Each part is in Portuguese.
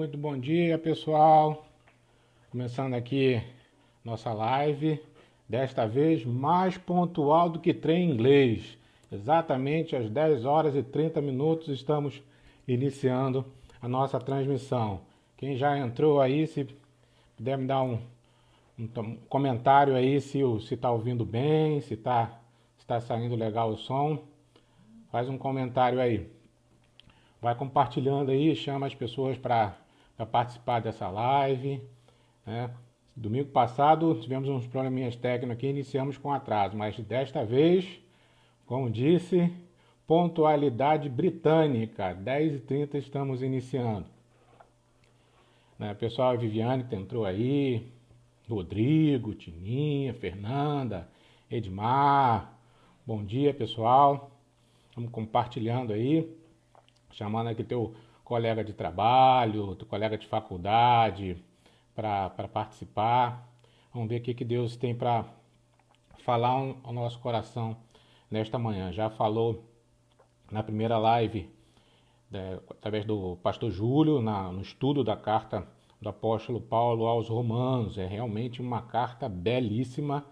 Muito bom dia, pessoal. Começando aqui nossa live, desta vez mais pontual do que trem inglês. Exatamente às 10 horas e 30 minutos estamos iniciando a nossa transmissão. Quem já entrou aí, se puder me dar um comentário aí se está ouvindo bem, se tá saindo legal o som, faz um comentário aí. Vai compartilhando aí, chama as pessoas para participar dessa live, né? Domingo passado tivemos uns probleminhas técnicos aqui, iniciamos com atraso, mas desta vez, como disse, pontualidade britânica, 10h30 estamos iniciando. Né? Pessoal, a Viviane que entrou aí, Rodrigo, Tininha, Fernanda, Edmar, bom dia, pessoal. Vamos compartilhando aí, chamando aqui teu colega de trabalho, teu colega de faculdade para participar. Vamos ver o que Deus tem para falar ao nosso coração nesta manhã. Já falou na primeira live, através do pastor Júlio, no estudo da carta do apóstolo Paulo aos Romanos. É realmente uma carta belíssima.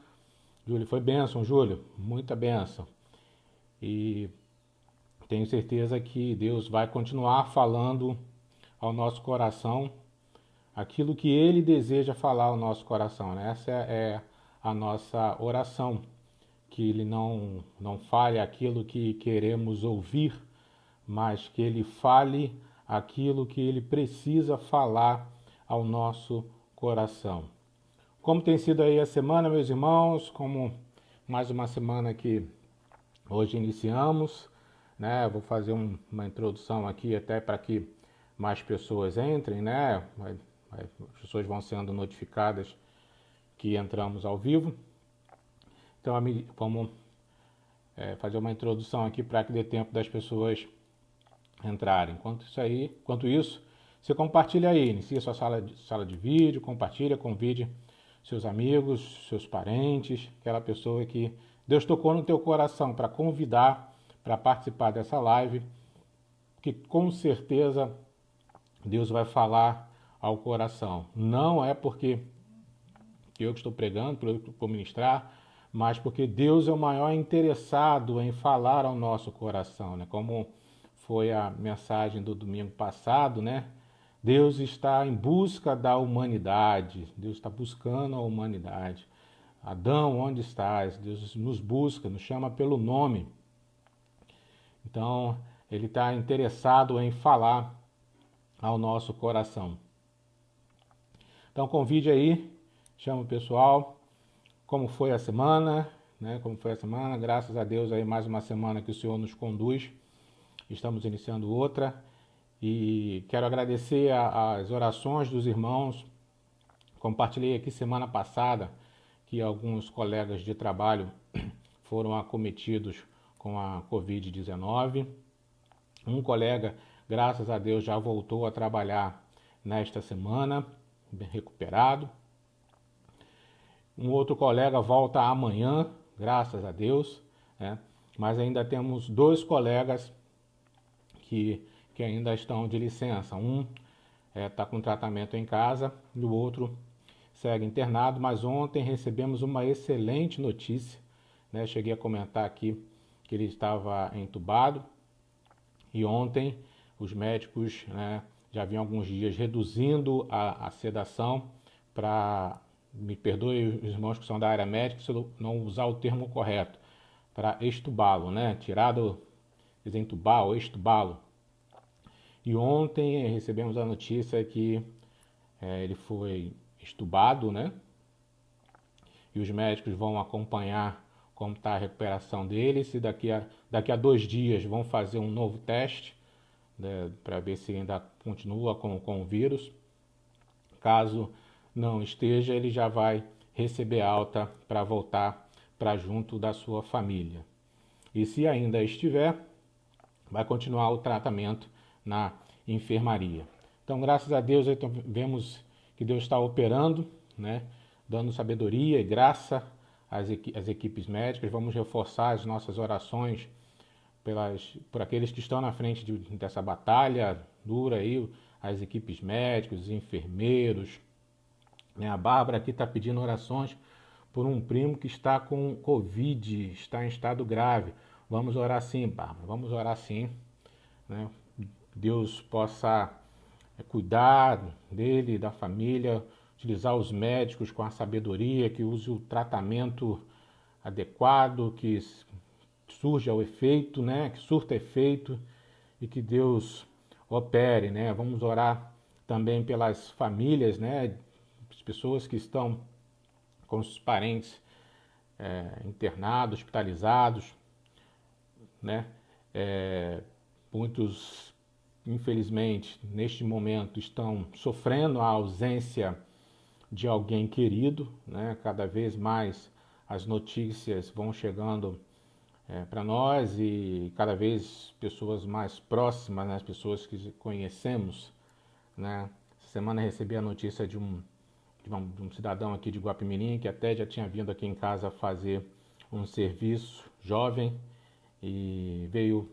Júlio, foi bênção, Júlio, muita bênção. E tenho certeza que Deus vai continuar falando ao nosso coração aquilo que Ele deseja falar ao nosso coração, né? Essa é a nossa oração, que Ele não fale aquilo que queremos ouvir, mas que Ele fale aquilo que Ele precisa falar ao nosso coração. Como tem sido aí a semana, meus irmãos, como mais uma semana que hoje iniciamos, né? Vou fazer uma introdução aqui até para que mais pessoas entrem, né? As pessoas vão sendo notificadas que entramos ao vivo. Então vamos fazer uma introdução aqui para que dê tempo das pessoas entrarem. Enquanto isso, você compartilha aí, inicia sua sala de vídeo, compartilha, convide seus amigos, seus parentes, aquela pessoa que Deus tocou no teu coração para convidar para participar dessa live, que com certeza Deus vai falar ao coração. Não é porque eu que estou pregando, porque eu que vou ministrar, mas porque Deus é o maior interessado em falar ao nosso coração, né? Como foi a mensagem do domingo passado, né? Deus está em busca da humanidade, Deus está buscando a humanidade. Adão, onde estás? Deus nos busca, nos chama pelo nome. Então, Ele está interessado em falar ao nosso coração. Então, convide aí, chama o pessoal. Como foi a semana, né? Como foi a semana? Graças a Deus aí mais uma semana que o Senhor nos conduz. Estamos iniciando outra. E quero agradecer as orações dos irmãos. Compartilhei aqui semana passada que alguns colegas de trabalho foram acometidos com a Covid-19. Um colega, graças a Deus, já voltou a trabalhar nesta semana, bem recuperado. Um outro colega volta amanhã, graças a Deus, né? Mas ainda temos 2 colegas que ainda estão de licença. Um está com tratamento em casa e o outro segue internado, mas ontem recebemos uma excelente notícia, né? Cheguei a comentar aqui que ele estava entubado e ontem os médicos, né, já vinham alguns dias reduzindo a sedação para, me perdoe os irmãos que são da área médica se eu não usar o termo correto, para extubá-lo, né? Desentubar ou extubá-lo. E ontem recebemos a notícia que ele foi extubado, né? E os médicos vão acompanhar como está a recuperação dele. Se daqui a 2 dias vão fazer um novo teste, né, para ver se ainda continua com o vírus. Caso não esteja, ele já vai receber alta para voltar para junto da sua família. E se ainda estiver, vai continuar o tratamento na enfermaria. Então, graças a Deus, vemos que Deus está operando, né, dando sabedoria e graça às equipes médicas. Vamos reforçar as nossas orações por aqueles que estão na frente dessa batalha dura aí, as equipes médicas, os enfermeiros, né? A Bárbara aqui está pedindo orações por um primo que está com Covid, está em estado grave. Vamos orar sim, Bárbara, vamos orar sim, né? Deus possa cuidar dele, da família, utilizar os médicos com a sabedoria, que use o tratamento adequado, que surja o efeito, né? Que surta efeito e que Deus opere, né? Vamos orar também pelas famílias, né? As pessoas que estão com os parentes internados, hospitalizados, né? Muitos, infelizmente, neste momento estão sofrendo a ausência de alguém querido, né? Cada vez mais as notícias vão chegando para nós e cada vez pessoas mais próximas, né? As pessoas que conhecemos, né? Essa semana eu recebi a notícia de um cidadão aqui de Guapimirim que até já tinha vindo aqui em casa fazer um serviço, jovem, e veio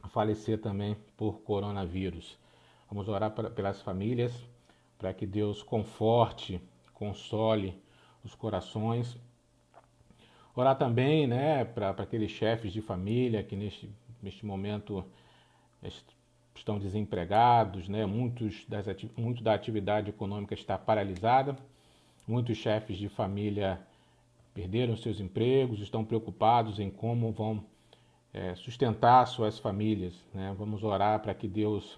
a falecer também por coronavírus. Vamos orar pelas famílias, para que Deus conforte, console os corações. Orar também, né, para aqueles chefes de família que neste momento estão desempregados, né? Muito da atividade econômica está paralisada. Muitos chefes de família perderam seus empregos, estão preocupados em como vão sustentar suas famílias, né? Vamos orar para que Deus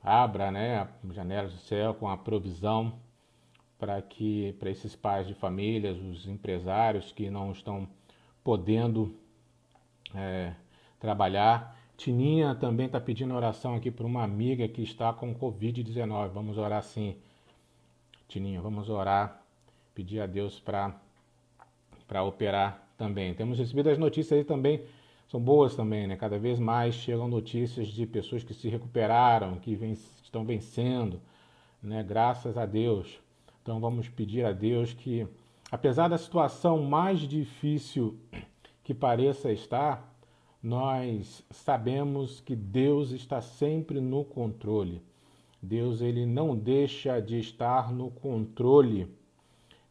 abra, né, as janelas do céu com a provisão para esses pais de famílias, os empresários que não estão podendo trabalhar. Tininha também está pedindo oração aqui por uma amiga que está com Covid-19. Vamos orar sim, Tininha, vamos orar, pedir a Deus para operar também. Temos recebido as notícias aí também, são boas também, né? Cada vez mais chegam notícias de pessoas que se recuperaram, que estão vencendo, né? Graças a Deus. Então vamos pedir a Deus que, apesar da situação mais difícil que pareça estar, nós sabemos que Deus está sempre no controle. Deus, ele não deixa de estar no controle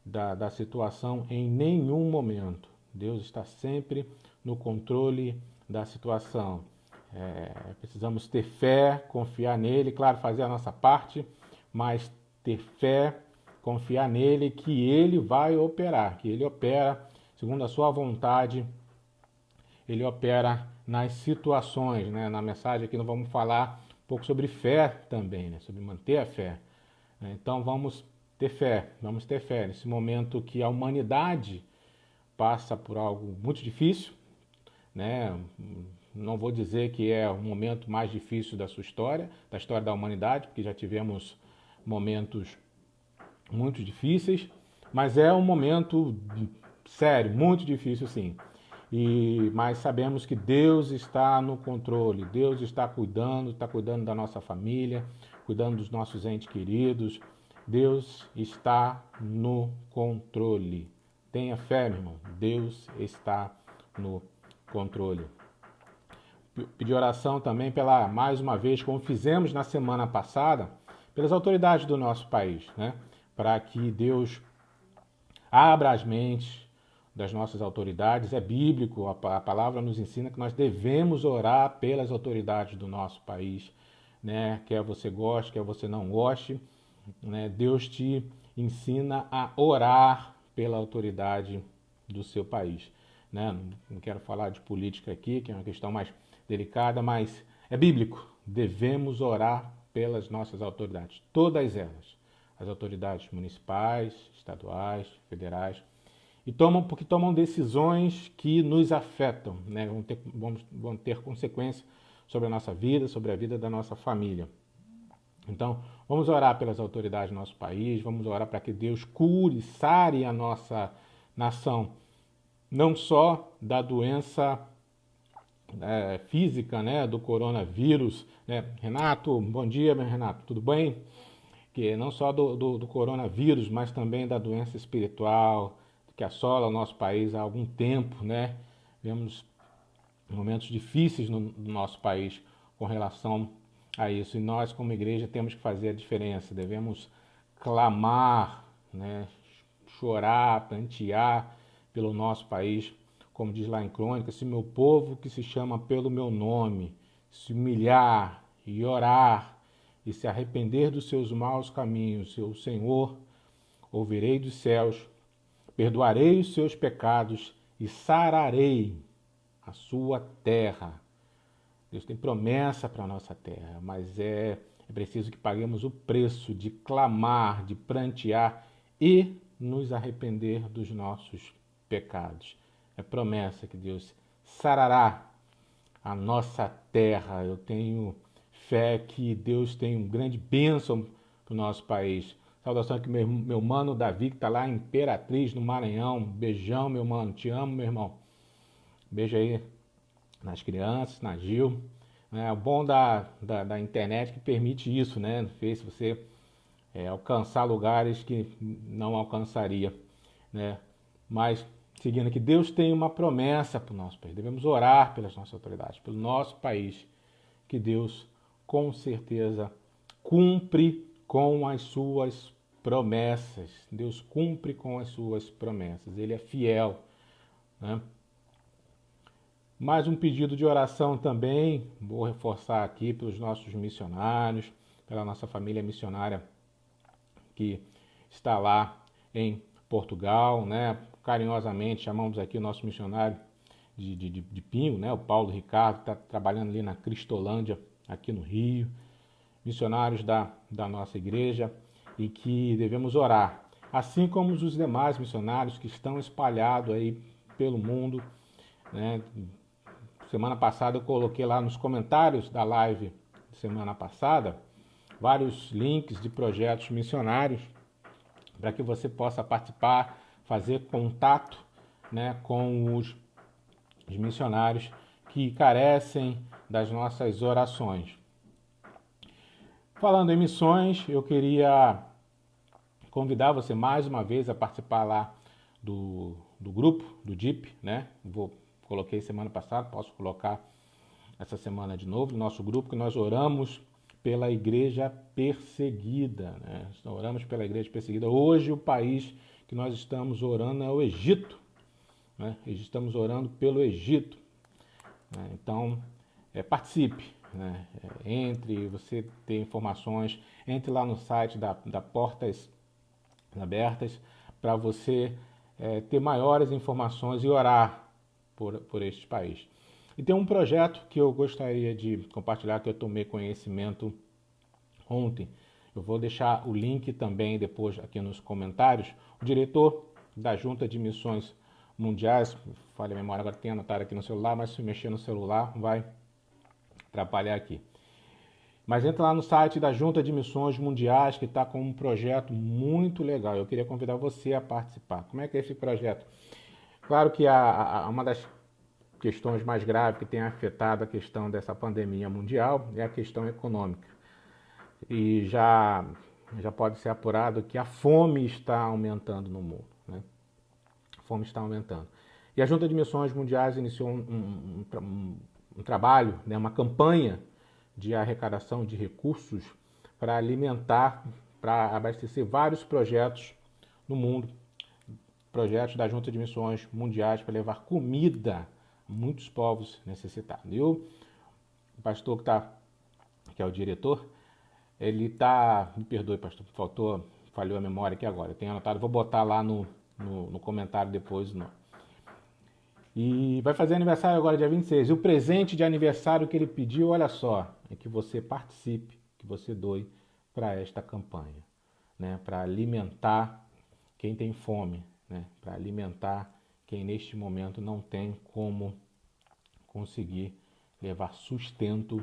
da situação em nenhum momento. Deus está sempre no controle da situação. Precisamos ter fé, confiar nele, claro, fazer a nossa parte, mas ter fé, confiar nele que ele vai operar, que ele opera segundo a sua vontade, ele opera nas situações, né? Na mensagem aqui nós vamos falar um pouco sobre fé também, né? Sobre manter a fé. Então vamos ter fé nesse momento que a humanidade passa por algo muito difícil, né? Não vou dizer que é o momento mais difícil da sua história, da história da humanidade, porque já tivemos momentos muito difíceis, mas é um momento sério, muito difícil sim. Mas sabemos que Deus está no controle, Deus está cuidando da nossa família, cuidando dos nossos entes queridos. Deus está no controle. Tenha fé, meu irmão. Deus está no controle. Pedir oração também mais uma vez, como fizemos na semana passada, pelas autoridades do nosso país, né? Para que Deus abra as mentes das nossas autoridades. É bíblico, a palavra nos ensina que nós devemos orar pelas autoridades do nosso país, né? Quer você goste, quer você não goste, né? Deus te ensina a orar pela autoridade do seu país, né? Não quero falar de política aqui, que é uma questão mais delicada, mas é bíblico. Devemos orar pelas nossas autoridades, todas elas, as autoridades municipais, estaduais, federais, porque tomam decisões que nos afetam, né? Vão ter consequências sobre a nossa vida, sobre a vida da nossa família. Então, vamos orar pelas autoridades do nosso país, vamos orar para que Deus cure, sare a nossa nação, não só da doença física, né, do coronavírus, né? Renato, bom dia, meu Renato, tudo bem? Que não só do coronavírus, mas também da doença espiritual que assola o nosso país há algum tempo, né? Vemos momentos difíceis no nosso país com relação a isso. E nós, como igreja, temos que fazer a diferença. Devemos clamar, né? Chorar, prantear pelo nosso país, como diz lá em Crônicas: se meu povo que se chama pelo meu nome se humilhar e orar e se arrepender dos seus maus caminhos, o Senhor ouvirei dos céus, perdoarei os seus pecados e sararei a sua terra. Deus tem promessa para a nossa terra, mas é preciso que paguemos o preço de clamar, de prantear e nos arrepender dos nossos pecados. É promessa que Deus sarará a nossa terra. Eu tenho fé que Deus tem uma grande bênção para o nosso país. Saudação aqui, meu mano Davi, que está lá em Imperatriz, no Maranhão. Beijão, meu mano. Te amo, meu irmão. Beijo aí nas crianças, na Gil. O bom da internet que permite isso, né? Fez você alcançar lugares que não alcançaria, né? Mas, seguindo aqui, Deus tem uma promessa para o nosso país. Devemos orar pelas nossas autoridades, pelo nosso país, que Deus, com certeza, cumpre com as suas promessas. Deus cumpre com as suas promessas. Ele é fiel, né? Mais um pedido de oração também, vou reforçar aqui pelos nossos missionários, pela nossa família missionária que está lá em Portugal, né? Carinhosamente chamamos aqui o nosso missionário de Pinho, né? O Paulo Ricardo, que está trabalhando ali na Cristolândia, aqui no Rio, missionários da nossa igreja, e que devemos orar, assim como os demais missionários que estão espalhados aí pelo mundo, né? Semana passada eu coloquei lá nos comentários da live de semana passada vários links de projetos missionários para que você possa participar, fazer contato, né, com os missionários que carecem das nossas orações. Falando em missões, eu queria convidar você mais uma vez a participar lá do grupo, do DIP, né? Coloquei semana passada, posso colocar essa semana de novo, no nosso grupo, que nós oramos pela igreja perseguida, né? Oramos pela igreja perseguida. Hoje o país que nós estamos orando é o Egito, né? Estamos orando pelo Egito, né? Então, participe, né? Entre, você ter informações, entre lá no site da Portas Abertas para você ter maiores informações e orar por este país. E tem um projeto que eu gostaria de compartilhar, que eu tomei conhecimento ontem. Eu vou deixar o link também depois aqui nos comentários. O diretor da Junta de Missões Mundiais, falha a memória, agora tem anotado aqui no celular, mas se mexer no celular vai atrapalhar aqui. Mas entra lá no site da Junta de Missões Mundiais, que está com um projeto muito legal. Eu queria convidar você a participar. Como é que é esse projeto? Claro que uma das questões mais graves que tem afetado a questão dessa pandemia mundial é a questão econômica. E já pode ser apurado que a fome está aumentando no mundo, né? A fome está aumentando. E a Junta de Missões Mundiais iniciou um trabalho, né, uma campanha de arrecadação de recursos para alimentar, para abastecer vários projetos no mundo, projetos da Junta de Missões Mundiais para levar comida a muitos povos necessitados. E o pastor que é o diretor, ele está, me perdoe, pastor, falhou a memória aqui agora, eu tenho anotado, vou botar lá no comentário depois o nome. E vai fazer aniversário agora, dia 26. E o presente de aniversário que ele pediu, olha só, é que você participe, que você doe para esta campanha, né? Para alimentar quem tem fome, né? Para alimentar quem neste momento não tem como conseguir levar sustento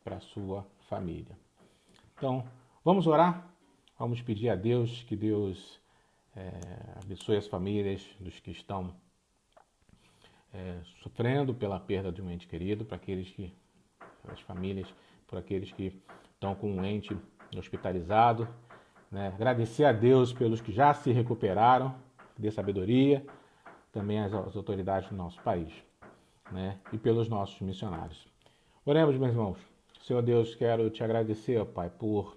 para a sua família. Então, vamos orar? Vamos pedir a Deus que Deus abençoe as famílias dos que estão sofrendo pela perda de um ente querido, as famílias, por aqueles que estão com um ente hospitalizado, né? Agradecer a Deus pelos que já se recuperaram, dê sabedoria, também às autoridades do nosso país, né? E pelos nossos missionários. Oremos, meus irmãos. Senhor Deus, quero te agradecer, ó Pai, por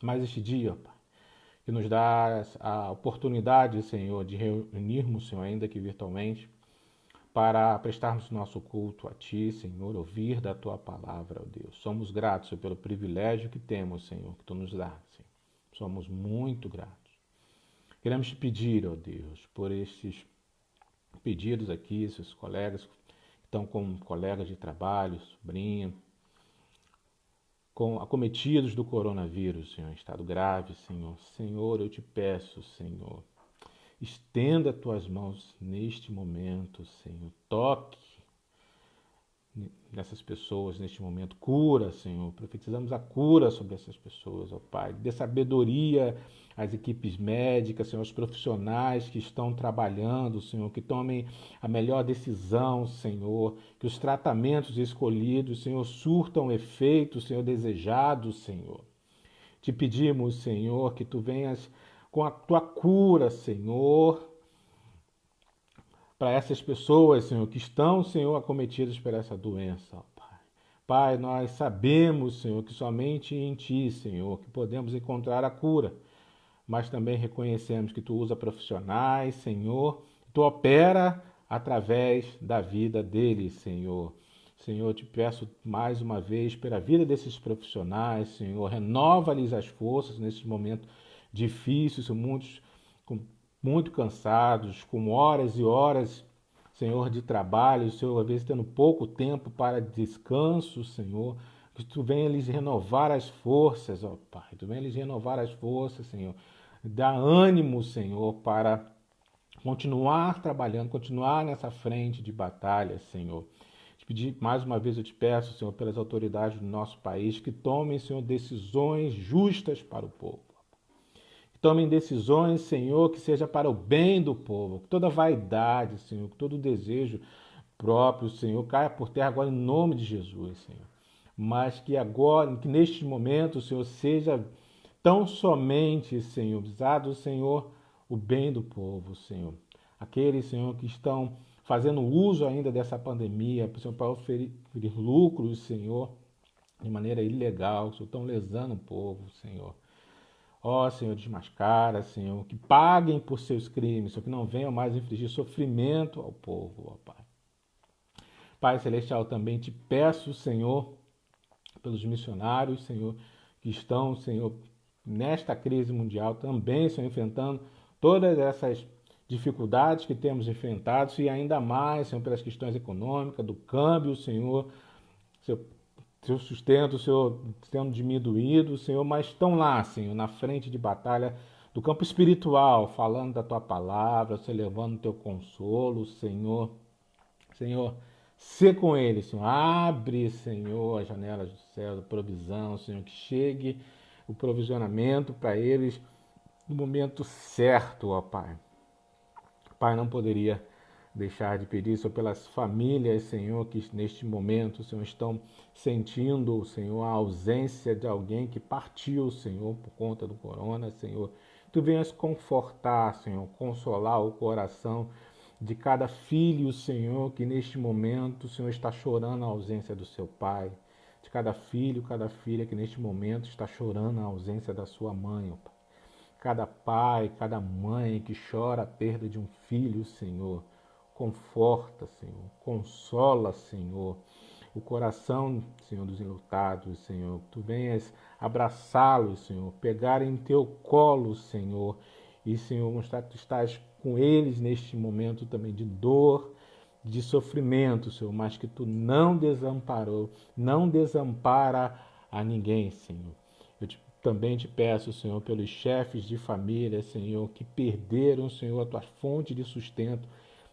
mais este dia, ó Pai, que nos dá a oportunidade, Senhor, de reunirmos, Senhor, ainda que virtualmente, para prestarmos nosso culto a Ti, Senhor, ouvir da Tua palavra, ó Deus. Somos gratos, Senhor, pelo privilégio que temos, Senhor, que Tu nos dá, Senhor. Somos muito gratos. Queremos te pedir, ó Deus, por estes pedidos aqui, esses colegas que estão com colegas de trabalho, sobrinho, com acometidos do coronavírus, Senhor, em estado grave, Senhor. Senhor, eu te peço, Senhor, estenda tuas mãos neste momento, Senhor. Toque nessas pessoas neste momento. Cura, Senhor. Profetizamos a cura sobre essas pessoas, ó Pai. Dê sabedoria às equipes médicas, Senhor, aos profissionais que estão trabalhando, Senhor, que tomem a melhor decisão, Senhor. Que os tratamentos escolhidos, Senhor, surtam efeito, Senhor, desejado, Senhor. Te pedimos, Senhor, que Tu venhas com a Tua cura, Senhor, para essas pessoas, Senhor, que estão, Senhor, acometidas por essa doença, ó Pai. Pai, nós sabemos, Senhor, que somente em Ti, Senhor, que podemos encontrar a cura, mas também reconhecemos que Tu usa profissionais, Senhor, Tu opera através da vida deles, Senhor. Senhor, te peço mais uma vez pela vida desses profissionais, Senhor, renova-lhes as forças nesse momento difícil, Senhor, muitos muito cansados, com horas e horas, Senhor, de trabalho, Senhor, às vezes tendo pouco tempo para descanso, Senhor, que Tu venha lhes renovar as forças, ó Pai, Tu venha lhes renovar as forças, Senhor, dá ânimo, Senhor, para continuar trabalhando, continuar nessa frente de batalha, Senhor. Te pedir, mais uma vez eu te peço, Senhor, pelas autoridades do nosso país, que tomem, Senhor, decisões justas para o povo. Tomem decisões, Senhor, que seja para o bem do povo, que toda vaidade, Senhor, que todo desejo próprio, Senhor, caia por terra agora em nome de Jesus, Senhor. Mas que agora, que neste momento, Senhor, seja tão somente, Senhor, visado, Senhor, o bem do povo, Senhor. Aqueles, Senhor, que estão fazendo uso ainda dessa pandemia, Senhor, para oferir lucros, Senhor, de maneira ilegal, Senhor, estão lesando o povo, Senhor. Ó, Senhor, desmascara, Senhor, que paguem por seus crimes, Senhor, que não venham mais infligir sofrimento ao povo, ó Pai. Pai Celestial, também te peço, Senhor, pelos missionários, Senhor, que estão, Senhor, nesta crise mundial também, Senhor, enfrentando todas essas dificuldades que temos enfrentado e ainda mais, Senhor, pelas questões econômicas, do câmbio, Senhor, seu sustento, Senhor, tendo diminuído, Senhor, mas estão lá, Senhor, na frente de batalha do campo espiritual, falando da Tua palavra, Senhor, levando o Teu consolo, Senhor. Senhor, sê com eles, Senhor. Abre, Senhor, as janelas do céu, da provisão, Senhor, que chegue o provisionamento para eles no momento certo, ó Pai. Pai, não poderia deixar de pedir, Senhor, pelas famílias, Senhor, que neste momento, Senhor, estão sentindo, Senhor, a ausência de alguém que partiu, Senhor, por conta do corona, Senhor. Tu venhas confortar, Senhor, consolar o coração de cada filho, Senhor, que neste momento, Senhor, está chorando a ausência do seu pai. De cada filho, cada filha que neste momento está chorando a ausência da sua mãe, ó Pai. Cada pai, cada mãe que chora a perda de um filho, Senhor, conforta, Senhor, consola, Senhor, o coração, Senhor, dos enlutados, Senhor. Tu venhas abraçá-los, Senhor, pegar em Teu colo, Senhor, e, Senhor, mostrar que Tu estás com eles neste momento também de dor, de sofrimento, Senhor, mas que Tu não desamparou, não desampara a ninguém, Senhor. Também te peço, Senhor, pelos chefes de família, Senhor, que perderam, Senhor, a Tua fonte de sustento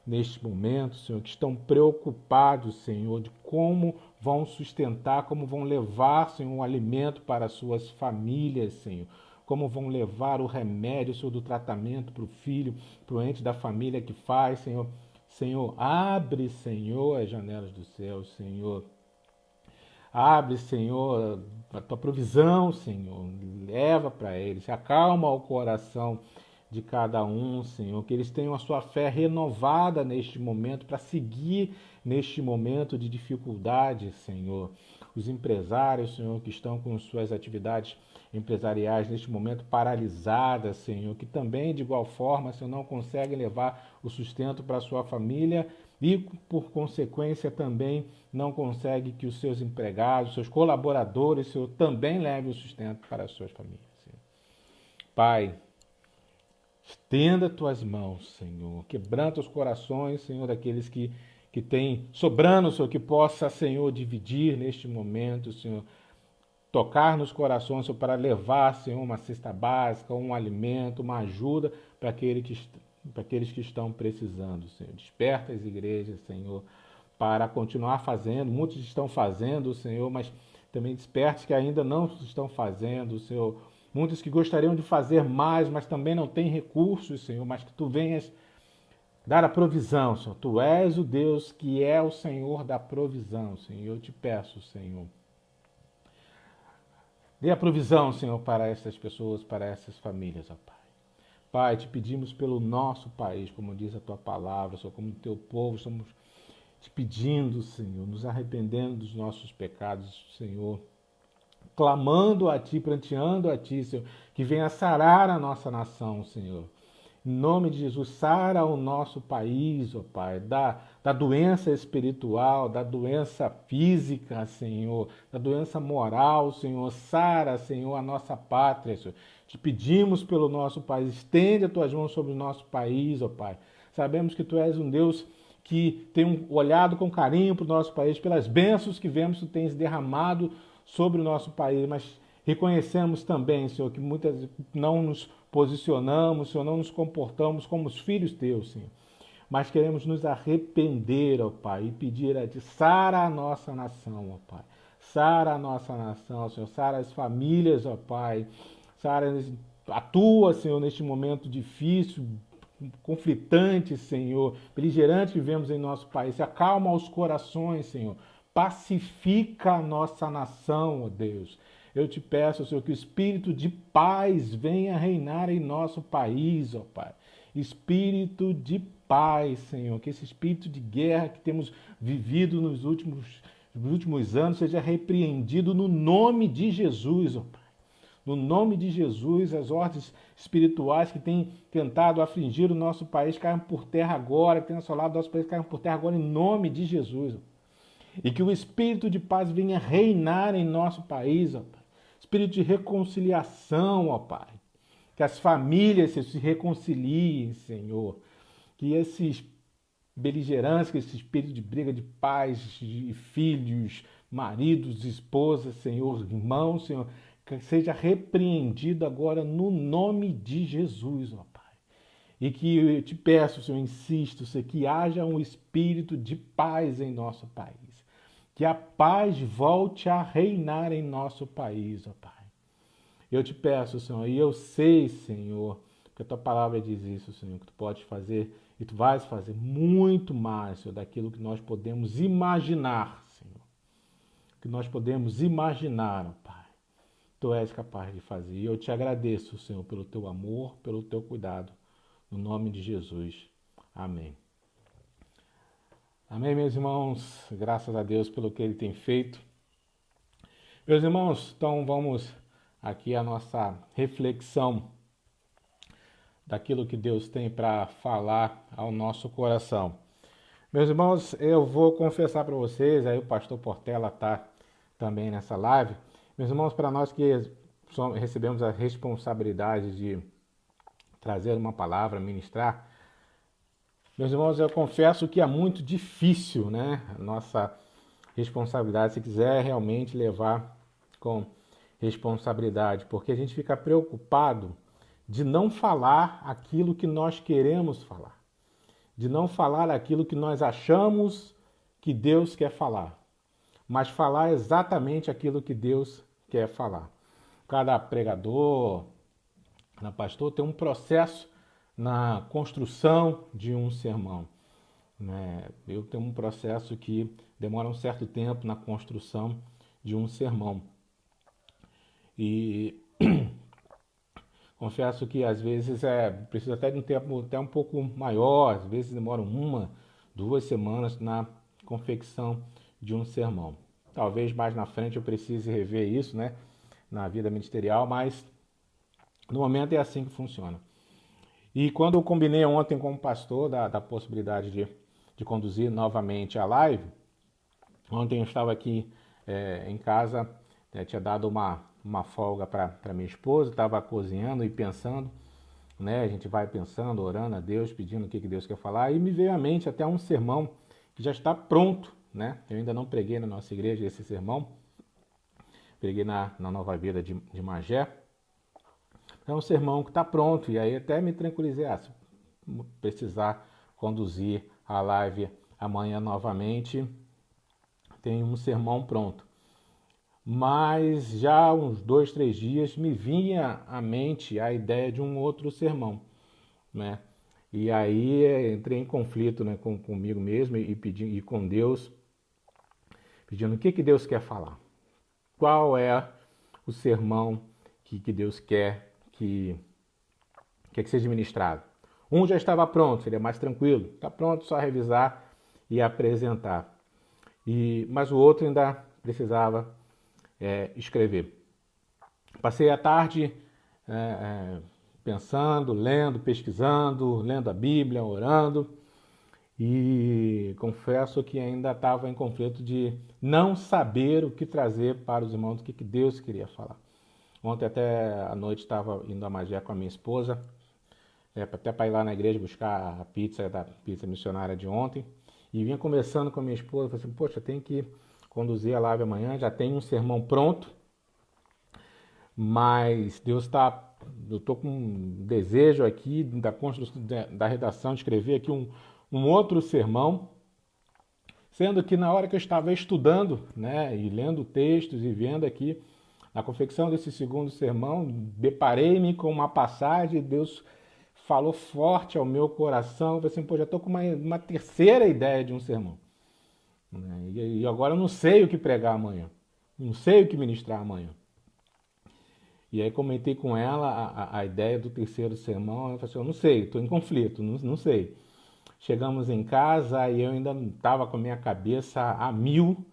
neste momento, Senhor, que estão preocupados, Senhor, de como vão sustentar, como vão levar, Senhor, o alimento para as suas famílias, Senhor, como vão levar o remédio, Senhor, do tratamento para o filho, para o ente da família que faz, Senhor. Senhor, abre, Senhor, as janelas do céu, Senhor. Abre, Senhor, a Tua provisão, Senhor. Leva para eles, acalma o coração de cada um, Senhor. Que eles tenham a sua fé renovada neste momento, para seguir neste momento de dificuldade, Senhor. os empresários, Senhor, que estão com suas atividades empresariais neste momento paralisadas, Senhor, que também de igual forma, Senhor, não conseguem levar o sustento para a sua família e, por consequência, também não consegue que os seus empregados, seus colaboradores, Senhor, também levem o sustento para as suas famílias, Senhor. Pai, estenda tuas mãos, Senhor, quebranta os corações, Senhor, daqueles que têm sobrando, Senhor, que possa, Senhor, dividir neste momento, Senhor, tocar nos corações, Senhor, para levar, Senhor, uma cesta básica, um alimento, uma ajuda para aqueles que estão precisando, Senhor. Desperta as igrejas, Senhor, para continuar fazendo. Muitos estão fazendo, Senhor, mas também desperte que ainda não estão fazendo, Senhor. Muitos que gostariam de fazer mais, mas também não têm recursos, Senhor, mas que Tu venhas dar a provisão, Senhor. Tu és o Deus que é o Senhor da provisão, Senhor. Eu te peço, Senhor. Dê a provisão, Senhor, para essas pessoas, para essas famílias, ó Pai. Pai, te pedimos pelo nosso país, como diz a Tua palavra, Senhor, como Teu povo, estamos te pedindo, Senhor, nos arrependendo dos nossos pecados, Senhor, clamando a Ti, pranteando a Ti, Senhor, que venha sarar a nossa nação, Senhor. Em nome de Jesus, sara o nosso país, ó Pai, da doença espiritual, da doença física, Senhor, da doença moral, Senhor. Sara, Senhor, a nossa pátria, Senhor. Te pedimos pelo nosso país, estende as Tuas mãos sobre o nosso país, ó Pai. Sabemos que Tu és um Deus que tem olhado com carinho para o nosso país, pelas bênçãos que vemos que Tu tens derramado sobre o nosso país, mas reconhecemos também, Senhor, que muitas vezes não nos posicionamos, Senhor, não nos comportamos como os filhos Teus, Senhor. Mas queremos nos arrepender, ó Pai, e pedir a Ti, sara a nossa nação, ó Pai. Sara a nossa nação, Senhor. Sara as famílias, ó Pai. Sara, atua, Senhor, neste momento difícil, conflitante, Senhor, beligerante que vivemos em nosso país. Acalma os corações, Senhor. Pacifica a nossa nação, ó Deus. Eu te peço, Senhor, que o espírito de paz venha reinar em nosso país, ó Pai. Espírito de paz, Senhor. Que esse espírito de guerra que temos vivido nos últimos anos seja repreendido no nome de Jesus, ó Pai. No nome de Jesus, as ordens espirituais que têm tentado afligir o nosso país caiam por terra agora, que têm assolado o nosso país caiam por terra agora, em nome de Jesus, ó Pai. E que o espírito de paz venha reinar em nosso país, ó Pai. Espírito de reconciliação, ó Pai. Que as famílias se reconciliem, Senhor. Que esses beligerantes, que esse espírito de briga de pais, de filhos, maridos, esposas, Senhor, irmãos, Senhor, que seja repreendido agora no nome de Jesus, ó Pai. E que eu te peço, Senhor, insisto, Senhor, que haja um espírito de paz em nosso país. Que a paz volte a reinar em nosso país, ó Pai. Eu te peço, Senhor, e eu sei, Senhor, que a Tua palavra diz isso, Senhor, que Tu podes fazer e Tu vais fazer muito mais, Senhor, daquilo que nós podemos imaginar, Senhor. Que nós podemos imaginar, ó Pai. Tu és capaz de fazer. E eu te agradeço, Senhor, pelo Teu amor, pelo Teu cuidado. No nome de Jesus. Amém. Amém, meus irmãos. Graças a Deus pelo que Ele tem feito. Meus irmãos, então vamos aqui a nossa reflexão daquilo que Deus tem para falar ao nosso coração. Meus irmãos, eu vou confessar para vocês, aí o pastor Portela está também nessa live. Meus irmãos, para nós que recebemos a responsabilidade de trazer uma palavra, ministrar, meus irmãos, eu confesso que é muito difícil, né? A nossa responsabilidade, se quiser realmente levar com responsabilidade, porque a gente fica preocupado de não falar aquilo que nós queremos falar, de não falar aquilo que nós achamos que Deus quer falar, mas falar exatamente aquilo que Deus quer falar. Cada pregador, cada pastor tem um processo na construção de um sermão, né? Eu tenho um processo que demora um certo tempo na construção de um sermão. E confesso que às vezes precisa até de um tempo até um pouco maior, às vezes demora 1, 2 semanas na confecção de um sermão. Talvez mais na frente eu precise rever isso, né, na vida ministerial, mas no momento é assim que funciona. E quando eu combinei ontem com o pastor da possibilidade de conduzir novamente a live, ontem eu estava aqui em casa, tinha dado uma folga para minha esposa, estava cozinhando e pensando, né? A gente vai pensando, orando a Deus, pedindo o que Deus quer falar, e me veio à mente até um sermão que já está pronto, né? Eu ainda não preguei na nossa igreja esse sermão, preguei na Nova Vida de Magé. É um sermão que está pronto, e aí até me tranquilizei, se precisar conduzir a live amanhã novamente, tem um sermão pronto. Mas já há uns 2, 3 dias me vinha à mente a ideia de um outro sermão, né? E aí entrei em conflito, né, comigo mesmo e com Deus, pedindo o que Deus quer falar. Qual é o sermão que Deus quer que seja ministrado? Um já estava pronto, seria mais tranquilo. Está pronto, só revisar e apresentar. Mas o outro ainda precisava escrever. Passei a tarde pensando, lendo, pesquisando, lendo a Bíblia, orando, e confesso que ainda estava em conflito de não saber o que trazer para os irmãos, o que Deus queria falar. Ontem até à noite estava indo a Magé com a minha esposa, até para ir lá na igreja buscar a pizza da pizza missionária de ontem, e vinha conversando com a minha esposa, falei assim, poxa, tem que conduzir a live amanhã, já tem um sermão pronto, mas Deus está, eu estou com um desejo aqui da construção, da redação, de escrever aqui um outro sermão, sendo que na hora que eu estava estudando, né, e lendo textos e vendo aqui na confecção desse segundo sermão, deparei-me com uma passagem, Deus falou forte ao meu coração, eu falei assim, pô, já estou com uma terceira ideia de um sermão. E agora eu não sei o que pregar amanhã, não sei o que ministrar amanhã. E aí comentei com ela a ideia do terceiro sermão, ela falou assim, eu não sei, estou em conflito, não sei. Chegamos em casa e eu ainda estava com a minha cabeça a mil,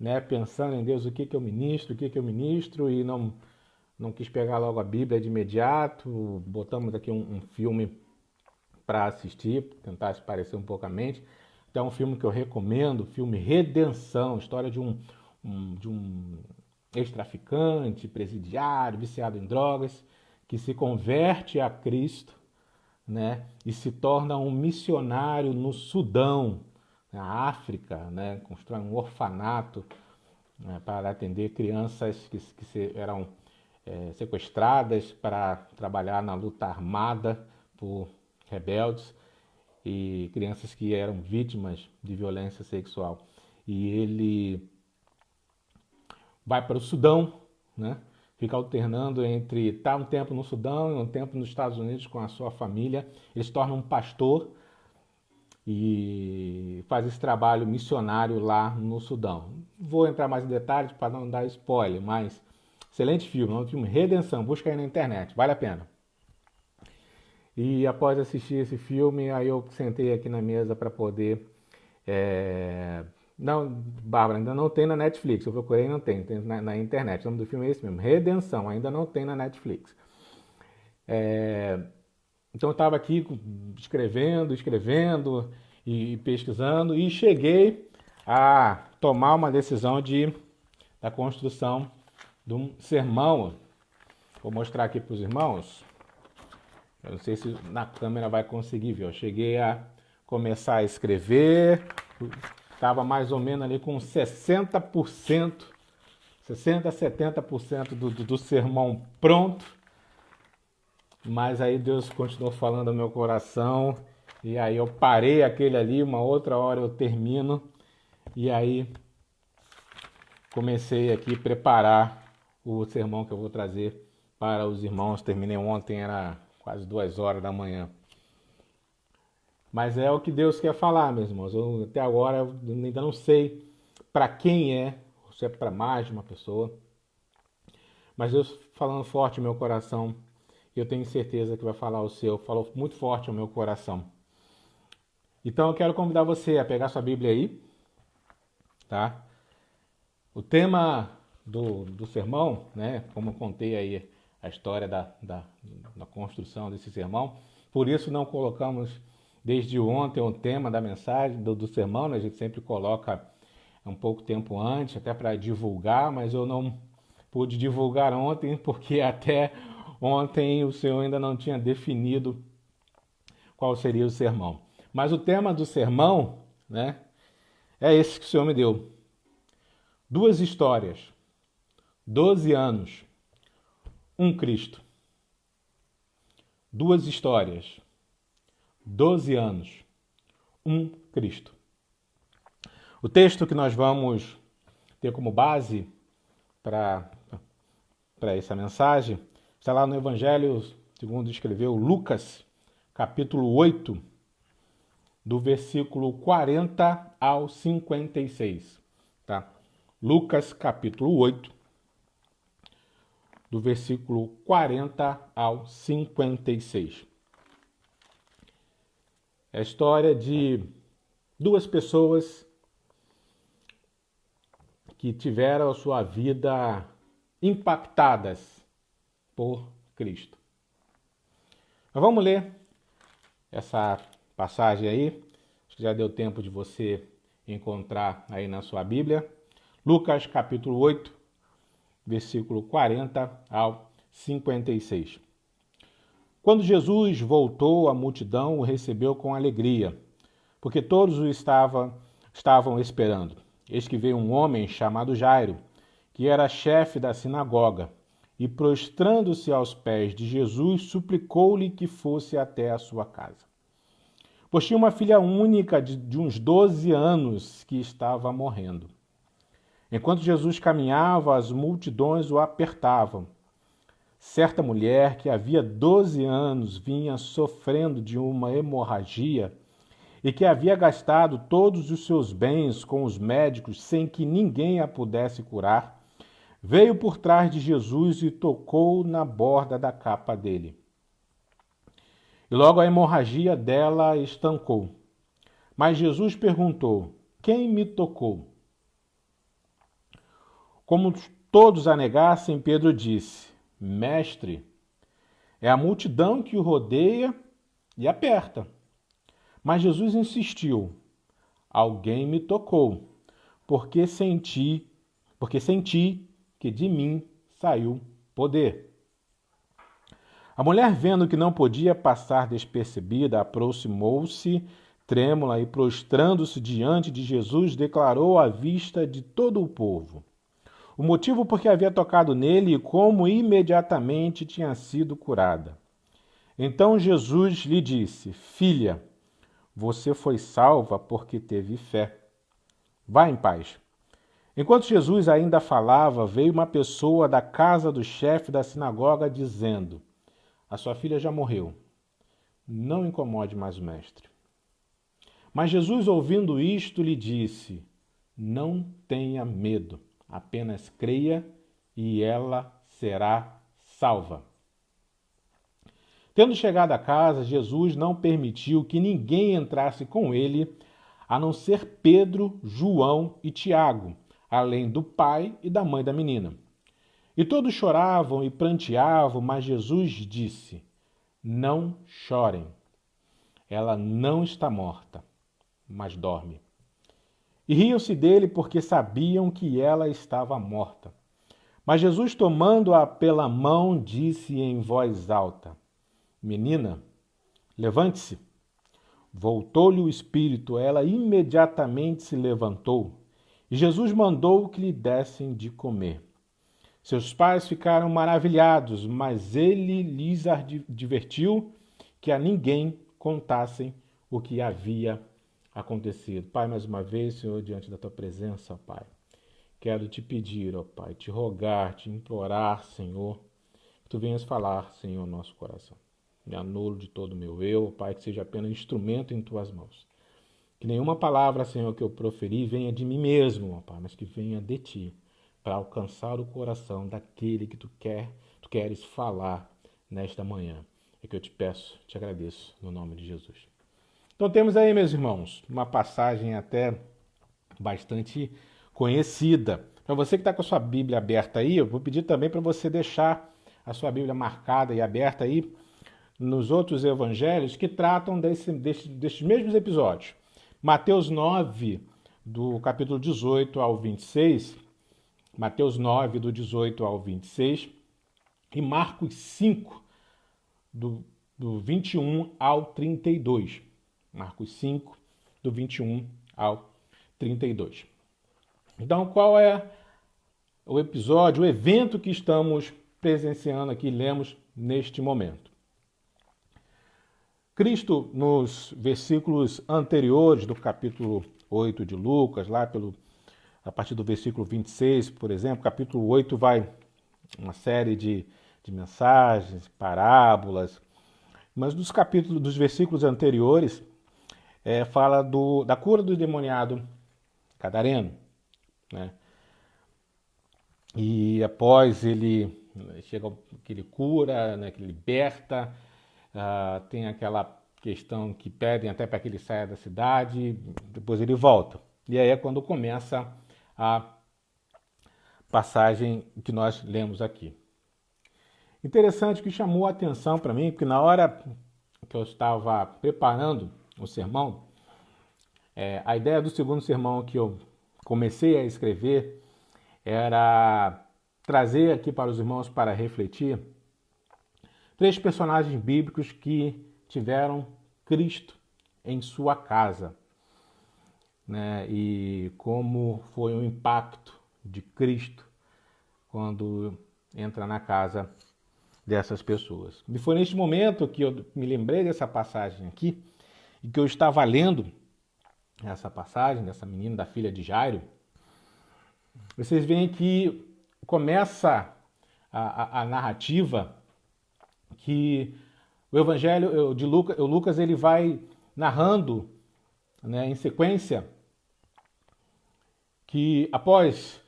né, pensando em Deus, o que eu ministro, e não quis pegar logo a Bíblia de imediato, botamos aqui um filme para assistir, tentar se parecer um pouco a mente. Então é um filme que eu recomendo, o filme Redenção, história de um ex-traficante, presidiário, viciado em drogas, que se converte a Cristo, né, e se torna um missionário no Sudão, na África, né, constrói um orfanato, né, para atender crianças que eram sequestradas para trabalhar na luta armada por rebeldes e crianças que eram vítimas de violência sexual. E ele vai para o Sudão, né? Fica alternando entre estar um tempo no Sudão e um tempo nos Estados Unidos com a sua família. Ele se torna um pastor e faz esse trabalho missionário lá no Sudão. Vou entrar mais em detalhes para não dar spoiler, mas excelente filme, é um filme Redenção, busca aí na internet, vale a pena. E após assistir esse filme, aí eu sentei aqui na mesa para poder... Não, Bárbara, ainda não tem na Netflix, eu procurei e não tem na internet. O nome do filme é esse mesmo, Redenção, ainda não tem na Netflix. Então eu estava aqui escrevendo e pesquisando e cheguei a tomar uma decisão da construção de um sermão. Vou mostrar aqui para os irmãos. Eu não sei se na câmera vai conseguir ver. Eu cheguei a começar a escrever, estava mais ou menos ali com 60%, 60% a 70% do sermão pronto, mas aí Deus continuou falando ao meu coração, e aí eu parei aquele ali, uma outra hora eu termino, e aí comecei aqui a preparar o sermão que eu vou trazer para os irmãos. Terminei ontem, era quase 2 horas da manhã. Mas é o que Deus quer falar, meus irmãos. Até agora eu ainda não sei para quem é, se é para mais de uma pessoa. Mas Deus falando forte no meu coração, eu tenho certeza que vai falar o seu. Falou muito forte ao meu coração. Então eu quero convidar você a pegar sua Bíblia aí, tá? O tema do sermão, né, como eu contei aí a história da construção desse sermão, por isso não colocamos desde ontem o tema da mensagem, do sermão, né, a gente sempre coloca um pouco tempo antes, até para divulgar, mas eu não pude divulgar ontem, porque até ontem o Senhor ainda não tinha definido qual seria o sermão. Mas o tema do sermão, né, é esse que o Senhor me deu. 2 histórias, 12 anos, um Cristo. 2 histórias, 12 anos, um Cristo. O texto que nós vamos ter como base para essa mensagem está lá no Evangelho, segundo escreveu Lucas, capítulo 8, do versículo 40 ao 56. Tá? Lucas, capítulo 8, do versículo 40 ao 56. É a história de 2 pessoas que tiveram a sua vida impactadas por Cristo. Mas vamos ler essa passagem aí. Acho que já deu tempo de você encontrar aí na sua Bíblia. Lucas capítulo 8, versículo 40 ao 56. Quando Jesus voltou, a multidão o recebeu com alegria, porque todos o estavam esperando. Eis que veio um homem chamado Jairo, que era chefe da sinagoga, e prostrando-se aos pés de Jesus, suplicou-lhe que fosse até a sua casa. Pois tinha uma filha única de uns 12 anos que estava morrendo. Enquanto Jesus caminhava, as multidões o apertavam. Certa mulher que havia 12 anos vinha sofrendo de uma hemorragia e que havia gastado todos os seus bens com os médicos sem que ninguém a pudesse curar, veio por trás de Jesus e tocou na borda da capa dele. E logo a hemorragia dela estancou. Mas Jesus perguntou: quem me tocou? Como todos a negassem, Pedro disse: Mestre, é a multidão que o rodeia e aperta. Mas Jesus insistiu: alguém me tocou, porque senti que de mim saiu poder. A mulher, vendo que não podia passar despercebida, aproximou-se, trêmula, e prostrando-se diante de Jesus, declarou à vista de todo o povo o motivo por que havia tocado nele e como imediatamente tinha sido curada. Então Jesus lhe disse: Filha, você foi salva porque teve fé. Vá em paz. Enquanto Jesus ainda falava, veio uma pessoa da casa do chefe da sinagoga dizendo: a sua filha já morreu. Não incomode mais o mestre. Mas Jesus, ouvindo isto, lhe disse: não tenha medo. Apenas creia e ela será salva. Tendo chegado a casa, Jesus não permitiu que ninguém entrasse com ele, a não ser Pedro, João e Tiago, além do pai e da mãe da menina. E todos choravam e pranteavam, mas Jesus disse: não chorem. Ela não está morta, mas dorme. E riam-se dele porque sabiam que ela estava morta. Mas Jesus, tomando-a pela mão, disse em voz alta: Menina, levante-se. Voltou-lhe o espírito, ela imediatamente se levantou. E Jesus mandou que lhe dessem de comer. Seus pais ficaram maravilhados, mas ele lhes advertiu que a ninguém contassem o que havia acontecido. Pai, mais uma vez, Senhor, diante da tua presença, ó Pai, quero te pedir, ó Pai, te rogar, te implorar, Senhor, que tu venhas falar, Senhor, no nosso coração. Me anulo de todo o meu eu, ó Pai, que seja apenas instrumento em tuas mãos. Que nenhuma palavra, Senhor, que eu proferi venha de mim mesmo, ó Pai, mas que venha de ti, para alcançar o coração daquele que tu queres falar nesta manhã. É que eu te peço, te agradeço, no nome de Jesus. Então temos aí, meus irmãos, uma passagem até bastante conhecida. Para você que está com a sua Bíblia aberta aí, eu vou pedir também para você deixar a sua Bíblia marcada e aberta aí nos outros evangelhos que tratam desses mesmos episódios. Mateus 9, do capítulo 18 ao 26, Mateus 9, do 18 ao 26, e Marcos 5, do 21 ao 32. Marcos 5, do 21 ao 32. Então, qual é o episódio, o evento que estamos presenciando aqui, lemos neste momento? Cristo, nos versículos anteriores do capítulo 8 de Lucas, a partir do versículo 26, por exemplo, capítulo 8 vai uma série de mensagens, parábolas, mas dos versículos anteriores, fala da cura do endemoniado gadareno, né? E após ele chega que ele cura, né, que ele liberta, tem aquela questão que pedem até para que ele saia da cidade, depois ele volta. E aí é quando começa a passagem que nós lemos aqui. Interessante que chamou a atenção para mim, porque na hora que eu estava preparando o sermão, a ideia do segundo sermão que eu comecei a escrever era trazer aqui para os irmãos para refletir 3 personagens bíblicos que tiveram Cristo em sua casa, né? E como foi o impacto de Cristo quando entra na casa dessas pessoas. E foi neste momento que eu me lembrei dessa passagem aqui e que eu estava lendo essa passagem dessa menina, da filha de Jairo. Vocês veem que começa a narrativa que o Evangelho de Lucas ele vai narrando, né, em sequência, que após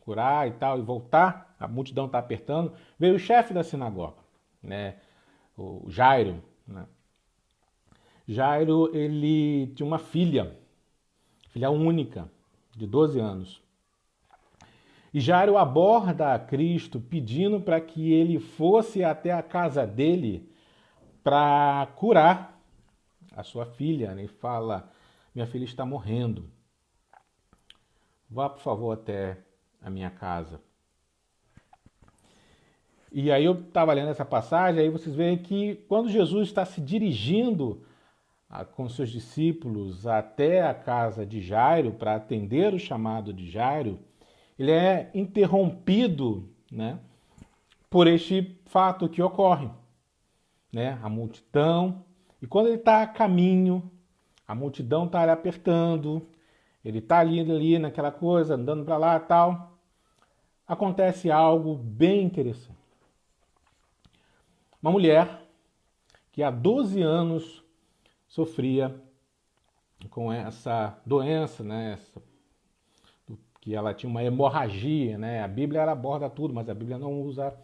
curar e tal e voltar, a multidão está apertando, veio o chefe da sinagoga, né, o Jairo, né? Jairo, ele tinha uma filha única, de 12 anos. E Jairo aborda a Cristo pedindo para que ele fosse até a casa dele para curar a sua filha, né? E fala: minha filha está morrendo. Vá, por favor, até a minha casa. E aí eu estava lendo essa passagem, aí vocês veem que quando Jesus está se dirigindo com seus discípulos até a casa de Jairo para atender o chamado de Jairo, ele é interrompido, né, por este fato que ocorre, né? A multidão, e quando ele está a caminho, a multidão está ali apertando, ele está ali naquela coisa, andando para lá e tal, acontece algo bem interessante. Uma mulher que há 12 anos sofria com essa doença, né, que ela tinha uma hemorragia, né? A Bíblia ela aborda tudo, mas a Bíblia não usa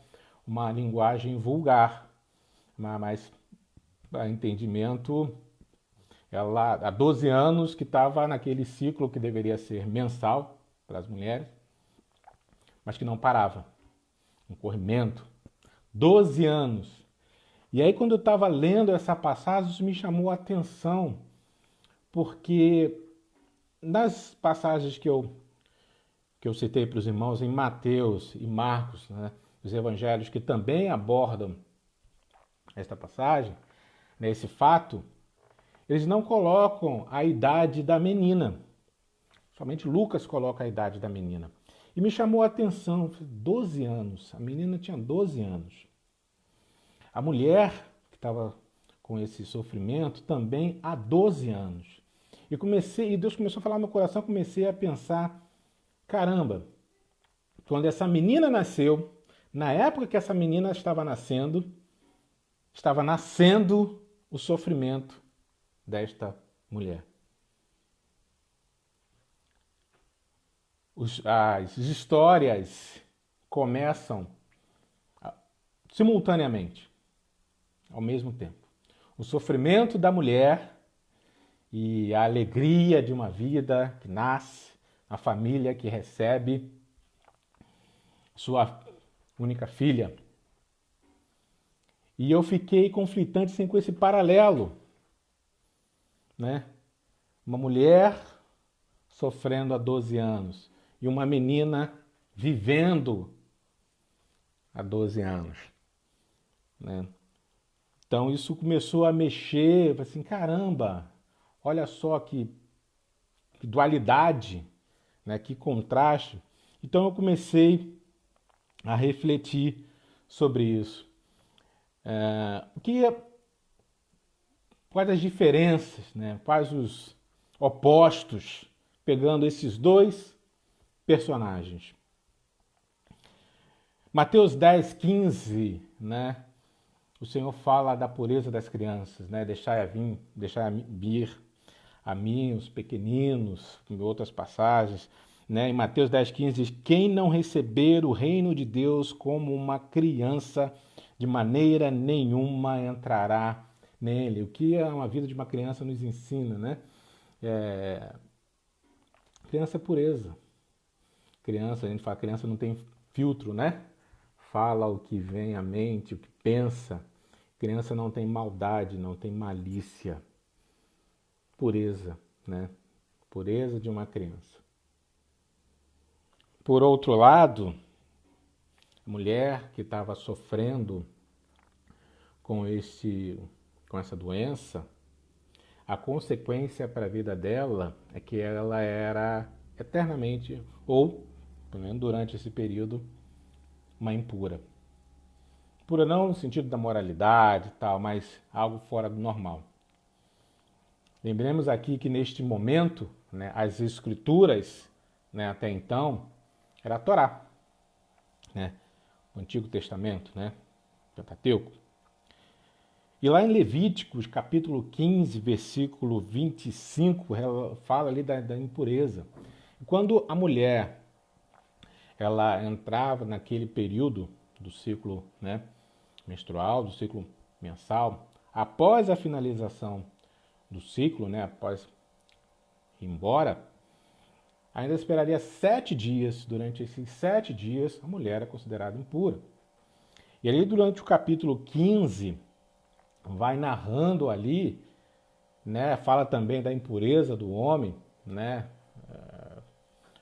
uma linguagem vulgar, mas para entendimento, ela há 12 anos que estava naquele ciclo que deveria ser mensal para as mulheres, mas que não parava, um corrimento, 12 anos. E aí quando eu estava lendo essa passagem, isso me chamou a atenção, porque nas passagens que eu citei para os irmãos em Mateus e Marcos, né, os evangelhos que também abordam esta passagem, né, esse fato, eles não colocam a idade da menina. Somente Lucas coloca a idade da menina. E me chamou a atenção, 12 anos, a menina tinha 12 anos. A mulher que estava com esse sofrimento também há 12 anos. E Deus começou a falar no meu coração, comecei a pensar, caramba, quando essa menina nasceu, na época que essa menina estava nascendo o sofrimento desta mulher. As histórias começam simultaneamente, ao mesmo tempo. O sofrimento da mulher e a alegria de uma vida que nasce, a família que recebe sua única filha. E eu fiquei conflitante assim, com esse paralelo, né? Uma mulher sofrendo há 12 anos e uma menina vivendo há 12 anos, né? Então isso começou a mexer, eu falei assim, caramba, olha só que dualidade, né? Que contraste. Então eu comecei a refletir sobre isso. Quais as diferenças, né? Quais os opostos, pegando esses dois personagens. Mateus 10, 15, né? O Senhor fala da pureza das crianças, né? Deixai vir a mim os pequeninos, em outras passagens, né? Em Mateus 10, 15 diz, quem não receber o reino de Deus como uma criança, de maneira nenhuma entrará nele. O que uma vida de uma criança nos ensina, né? Criança é pureza. Criança, a gente fala, criança não tem filtro, né? Fala o que vem à mente, o que pensa. Criança não tem maldade, não tem malícia. Pureza, né? Pureza de uma criança. Por outro lado, a mulher que estava sofrendo com essa doença, a consequência para a vida dela é que ela era eternamente, ou pelo menos durante esse período, uma impura. Pura não no sentido da moralidade e tal, mas algo fora do normal. Lembremos aqui que neste momento, né, as escrituras, né, até então, era a Torá, né, o Antigo Testamento, né, Pentateuco. E lá em Levíticos, capítulo 15, versículo 25, fala ali da impureza. E quando a mulher ela entrava naquele período do ciclo, né, menstrual, do ciclo mensal, após a finalização do ciclo, né, após ir embora, ainda esperaria 7 dias. Durante esses 7 dias, a mulher é considerada impura. E ali, durante o capítulo 15, vai narrando ali, né, fala também da impureza do homem, né,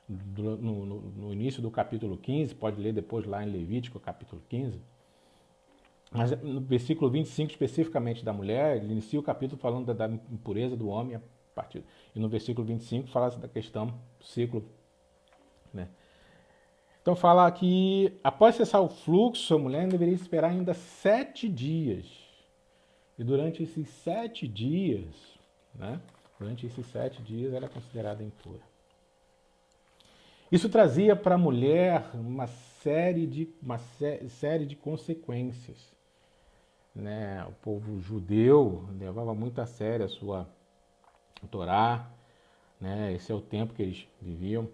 no início do capítulo 15, pode ler depois lá em Levítico, capítulo 15. Mas no versículo 25, especificamente da mulher, ele inicia o capítulo falando da impureza do homem a partir. E no versículo 25 fala da questão do ciclo, né? Então fala que após cessar o fluxo, a mulher deveria esperar ainda 7 dias. E durante esses 7 dias, né? Durante esses 7 dias ela é considerada impura. Isso trazia para a mulher uma série de consequências. Né? O povo judeu levava muito a sério a sua Torá, né? Esse é o tempo que eles viviam.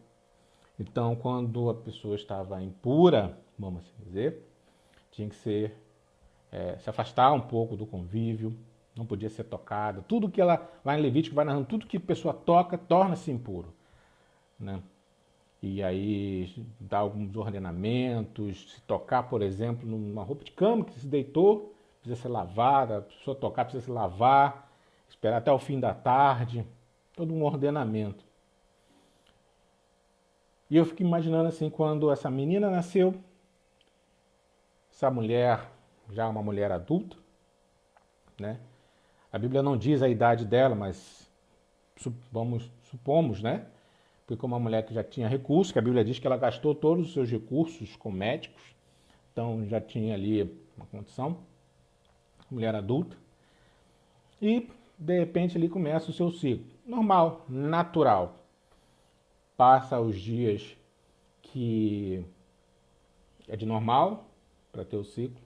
Então, quando a pessoa estava impura, vamos assim dizer, tinha que se afastar um pouco do convívio, não podia ser tocada. Tudo que ela, lá em Levítico, vai narrando, tudo que a pessoa toca, torna-se impuro. Né? E aí dá alguns ordenamentos, se tocar, por exemplo, numa roupa de cama que se deitou, precisa ser lavada, a pessoa tocar precisa se lavar, esperar até o fim da tarde, todo um ordenamento. E eu fico imaginando assim, quando essa menina nasceu, essa mulher, já uma mulher adulta, né? A Bíblia não diz a idade dela, mas supomos, né? Porque como uma mulher que já tinha recursos, que a Bíblia diz que ela gastou todos os seus recursos com médicos, então já tinha ali uma condição, mulher adulta, e de repente ali começa o seu ciclo. Normal, natural. Passa os dias que é de normal para ter o ciclo,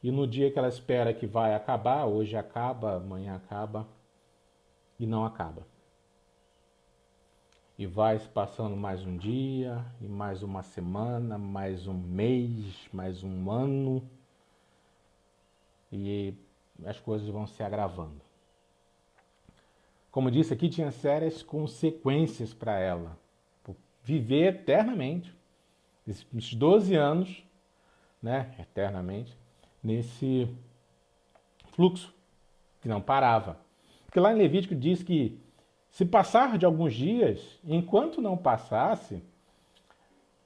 e no dia que ela espera que vai acabar, hoje acaba, amanhã acaba, e não acaba. E vai se passando mais um dia, e mais uma semana, mais um mês, mais um ano, e as coisas vão se agravando. Como disse aqui, tinha sérias consequências para ela. Por viver eternamente esses 12 anos, né, eternamente, nesse fluxo que não parava. Porque lá em Levítico diz que se passar de alguns dias, enquanto não passasse,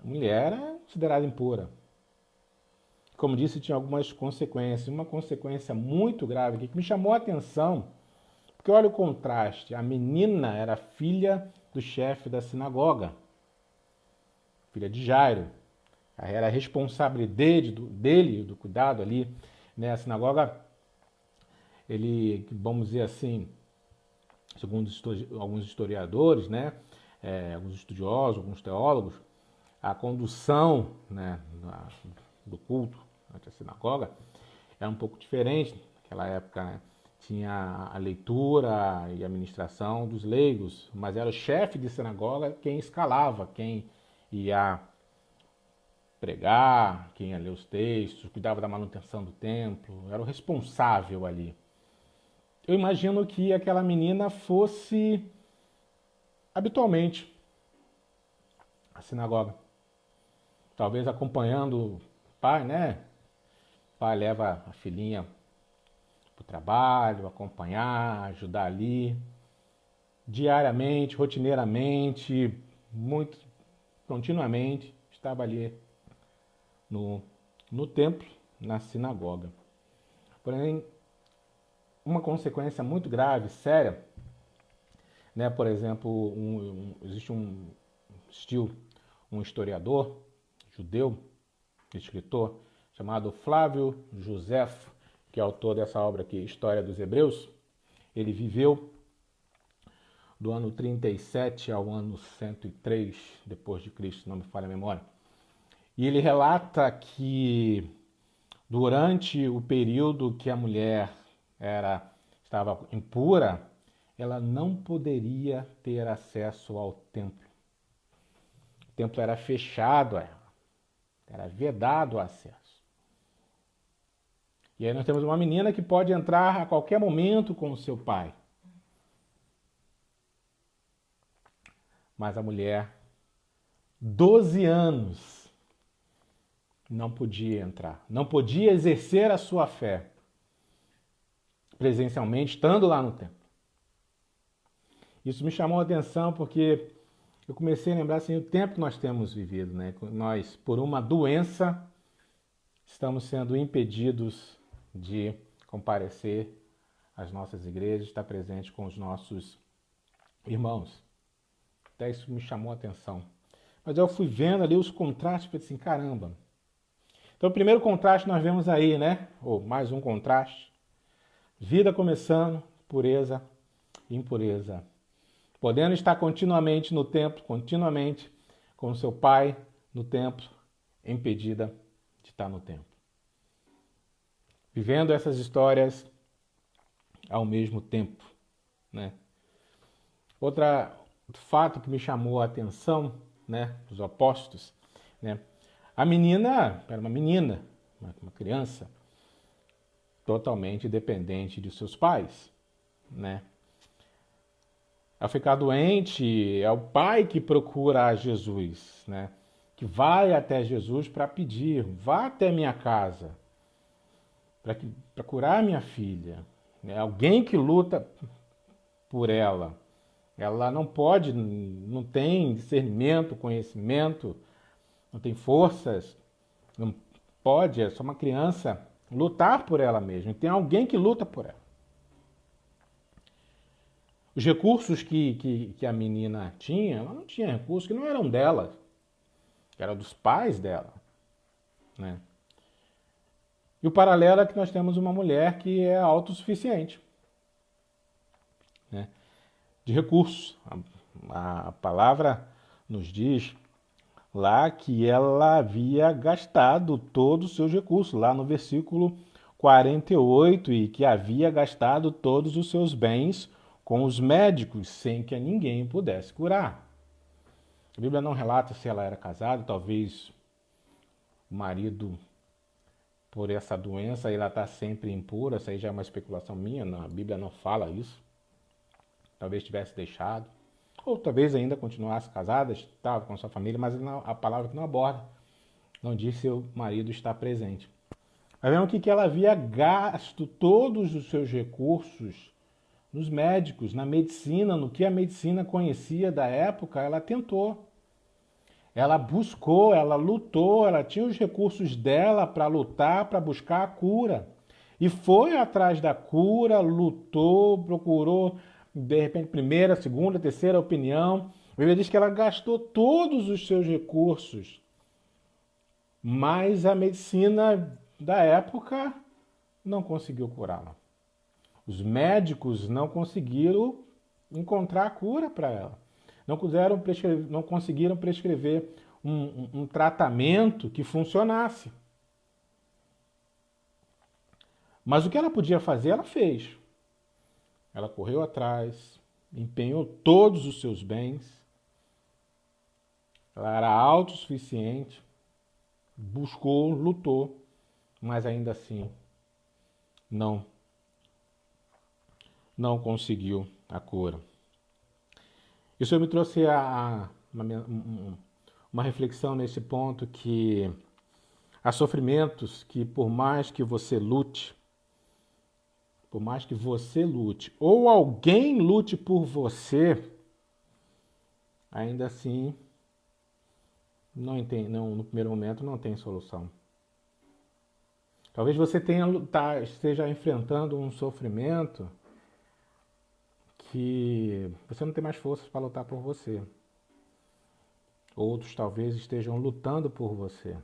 a mulher era considerada impura. Como disse, tinha algumas consequências. Uma consequência muito grave aqui que me chamou a atenção, porque olha o contraste. A menina era filha do chefe da sinagoga, filha de Jairo. Era a responsabilidade dele, do cuidado ali, né? A sinagoga, ele, vamos dizer assim, segundo alguns historiadores, né? Alguns estudiosos, alguns teólogos, a condução, né, do culto ante a sinagoga era um pouco diferente. Naquela época, né, tinha a leitura e a ministração dos leigos, mas era o chefe de sinagoga quem escalava, quem ia pregar, quem ia ler os textos, cuidava da manutenção do templo, era o responsável ali. Eu imagino que aquela menina fosse habitualmente à sinagoga, talvez acompanhando o pai, né? O pai leva a filhinha para o trabalho, acompanhar, ajudar ali, diariamente, rotineiramente, muito continuamente, estava ali no templo, na sinagoga. Porém, uma consequência muito grave, séria, né? Por exemplo, existe um historiador judeu, escritor, chamado Flávio Josefo, que é autor dessa obra aqui, História dos Hebreus. Ele viveu do ano 37 ao ano 103 depois de Cristo, não me falha a memória. E ele relata que durante o período que a mulher estava impura, ela não poderia ter acesso ao templo. O templo era fechado a ela, era vedado o acesso. E aí nós temos uma menina que pode entrar a qualquer momento com o seu pai. Mas a mulher, 12 anos, não podia entrar, não podia exercer a sua fé presencialmente, estando lá no templo. Isso me chamou a atenção porque eu comecei a lembrar assim, o tempo que nós temos vivido, né? Nós, por uma doença, estamos sendo impedidos de comparecer às nossas igrejas, estar presente com os nossos irmãos. Até isso me chamou a atenção. Mas eu fui vendo ali os contrastes, pensei assim, caramba. Então o primeiro contraste nós vemos aí, né? Ou mais um contraste. Vida começando, pureza e impureza. Podendo estar continuamente no templo, continuamente com o seu pai no templo, impedida de estar no templo. Vivendo essas histórias ao mesmo tempo, né? Outro fato que me chamou a atenção, né, dos apóstolos, né? A menina era uma menina, uma criança, totalmente dependente de seus pais, né? Ao ficar doente, é o pai que procura Jesus, né? Que vai até Jesus para pedir, vá até minha casa, para curar minha filha. É alguém que luta por ela. Ela não pode, não tem discernimento, conhecimento, não tem forças, não pode, é só uma criança, lutar por ela mesma. Tem alguém que luta por ela. Os recursos que a menina tinha, ela não tinha recursos que não eram dela, que eram dos pais dela, né? E o paralelo é que nós temos uma mulher que é autossuficiente, né? De recursos. A palavra nos diz lá que ela havia gastado todos os seus recursos, lá no versículo 48, e que havia gastado todos os seus bens com os médicos, sem que ninguém pudesse curar. A Bíblia não relata se ela era casada, talvez o marido, por essa doença, ela está sempre impura, isso aí já é uma especulação minha, a Bíblia não fala isso. Talvez tivesse deixado, ou talvez ainda continuasse casada, estava com sua família, mas a palavra que não aborda. Não disse seu marido estar presente. Mas vemos que ela havia gasto todos os seus recursos nos médicos, na medicina, no que a medicina conhecia da época, ela tentou. Ela buscou, ela lutou, ela tinha os recursos dela para lutar, para buscar a cura. E foi atrás da cura, lutou, procurou, de repente, primeira, segunda, terceira opinião. A Bíblia diz que ela gastou todos os seus recursos, mas a medicina da época não conseguiu curá-la. Os médicos não conseguiram encontrar a cura para ela. Não conseguiram prescrever um tratamento que funcionasse. Mas o que ela podia fazer, ela fez. Ela correu atrás, empenhou todos os seus bens. Ela era autossuficiente, buscou, lutou, mas ainda assim não conseguiu a cura. Isso me trouxe uma reflexão nesse ponto que há sofrimentos que por mais que você lute, ou alguém lute por você, ainda assim, no primeiro momento não tem solução. Talvez você esteja enfrentando um sofrimento que você não tem mais forças para lutar por você. Outros talvez estejam lutando por você.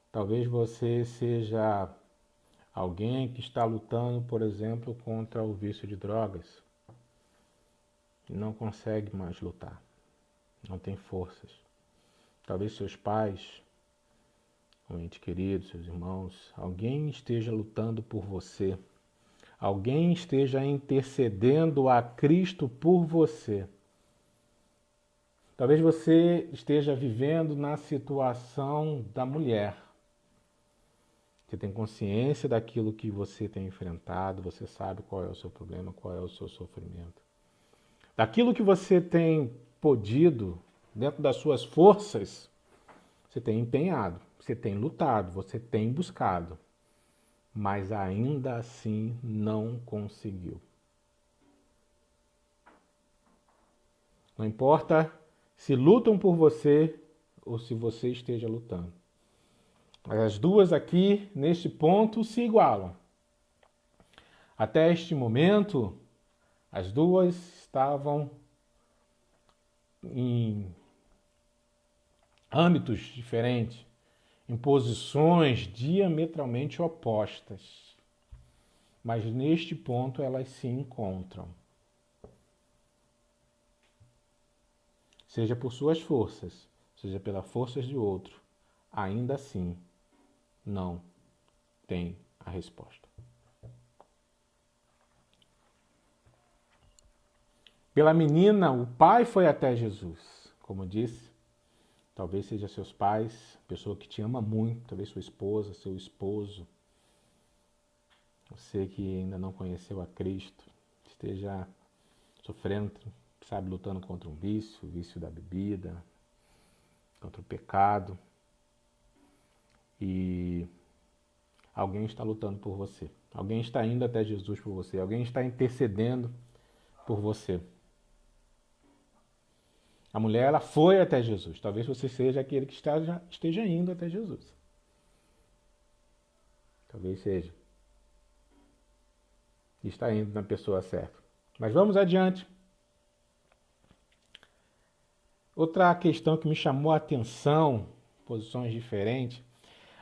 Talvez você seja alguém que está lutando, por exemplo, contra o vício de drogas. E não consegue mais lutar. Não tem forças. Talvez seus pais, um ente querido, seus irmãos, alguém esteja lutando por você. Alguém esteja intercedendo a Cristo por você. Talvez você esteja vivendo na situação da mulher. Você tem consciência daquilo que você tem enfrentado, você sabe qual é o seu problema, qual é o seu sofrimento. Daquilo que você tem podido, dentro das suas forças, você tem empenhado, você tem lutado, você tem buscado. Mas ainda assim não conseguiu. Não importa se lutam por você ou se você esteja lutando. Mas as duas aqui, neste ponto, se igualam. Até este momento, as duas estavam em âmbitos diferentes, em posições diametralmente opostas. Mas neste ponto elas se encontram. Seja por suas forças, seja pelas forças de outro, ainda assim não tem a resposta. Pela menina, o pai foi até Jesus, como disse. Talvez seja seus pais, pessoa que te ama muito, talvez sua esposa, seu esposo. Você que ainda não conheceu a Cristo, esteja sofrendo, sabe, lutando contra um vício, o vício da bebida, contra o pecado. E alguém está lutando por você. Alguém está indo até Jesus por você. Alguém está intercedendo por você. A mulher, ela foi até Jesus. Talvez você seja aquele que esteja indo até Jesus. Talvez seja. E está indo na pessoa certa. Mas vamos adiante. Outra questão que me chamou a atenção, posições diferentes.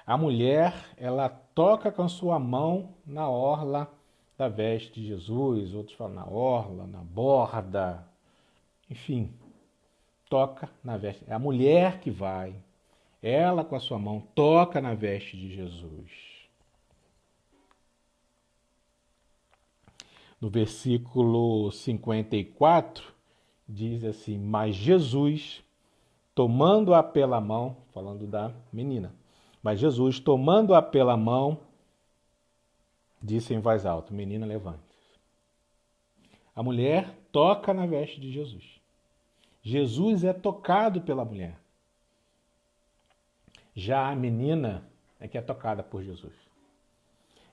A mulher, ela toca com a sua mão na orla da veste de Jesus. Outros falam na orla, na borda. Enfim. Toca na veste. É a mulher que vai, ela com a sua mão toca na veste de Jesus. No versículo 54, diz assim: mas Jesus, tomando-a pela mão, falando da menina, mas Jesus, tomando-a pela mão, disse em voz alta: menina, levante-se. A mulher toca na veste de Jesus. Jesus é tocado pela mulher. Já a menina é que é tocada por Jesus.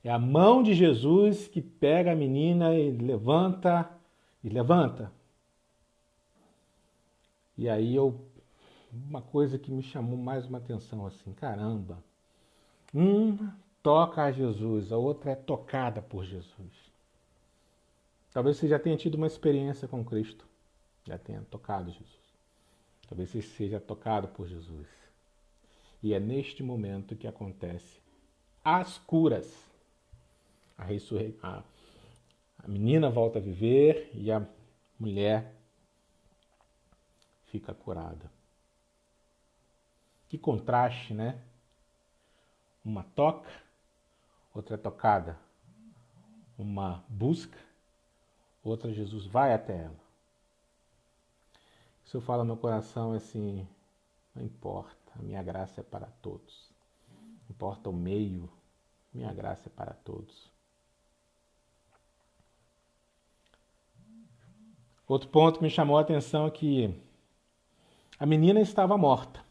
É a mão de Jesus que pega a menina e levanta, e levanta. E aí uma coisa que me chamou mais uma atenção, assim, caramba. Uma toca a Jesus, a outra é tocada por Jesus. Talvez você já tenha tido uma experiência com Cristo, já tenha tocado Jesus. Talvez você seja tocado por Jesus. E é neste momento que acontece as curas. A menina volta a viver e a mulher fica curada. Que contraste, né? Uma toca, outra é tocada. Uma busca, outra Jesus vai até ela. Isso eu falo no meu coração assim, não importa, a minha graça é para todos. Não importa o meio, minha graça é para todos. Outro ponto que me chamou a atenção é que a menina estava morta.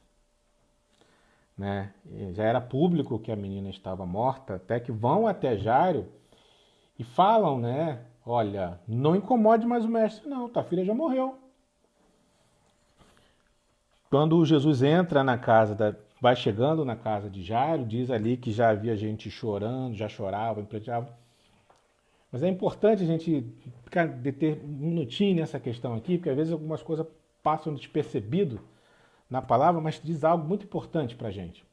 Né? Já era público que a menina estava morta, até que vão até Jairo e falam, né? Olha, não incomode mais o mestre, não, tua filha já morreu. Quando Jesus entra na casa, vai chegando na casa de Jairo, diz ali que já havia gente chorando, já chorava, pranteava. Mas é importante a gente deter um minutinho nessa questão aqui, porque às vezes algumas coisas passam despercebido na palavra, mas diz algo muito importante para a gente.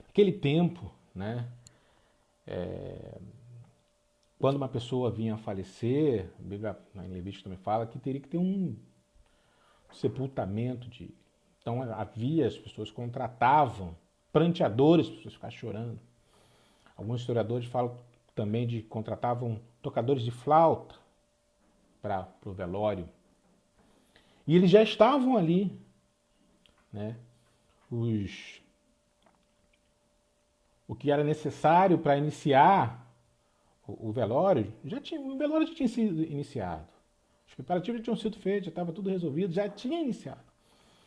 Naquele tempo, né, quando uma pessoa vinha a falecer, a Bíblia em Levítico também fala que teria que ter um sepultamento de. Então havia, as pessoas contratavam pranteadores para as pessoas ficarem chorando. Alguns historiadores falam também de contratavam tocadores de flauta para o velório. E eles já estavam ali, né? O que era necessário para iniciar o velório, o velório já tinha sido iniciado. Os preparativos já tinham sido feitos, já estava tudo resolvido, já tinha iniciado.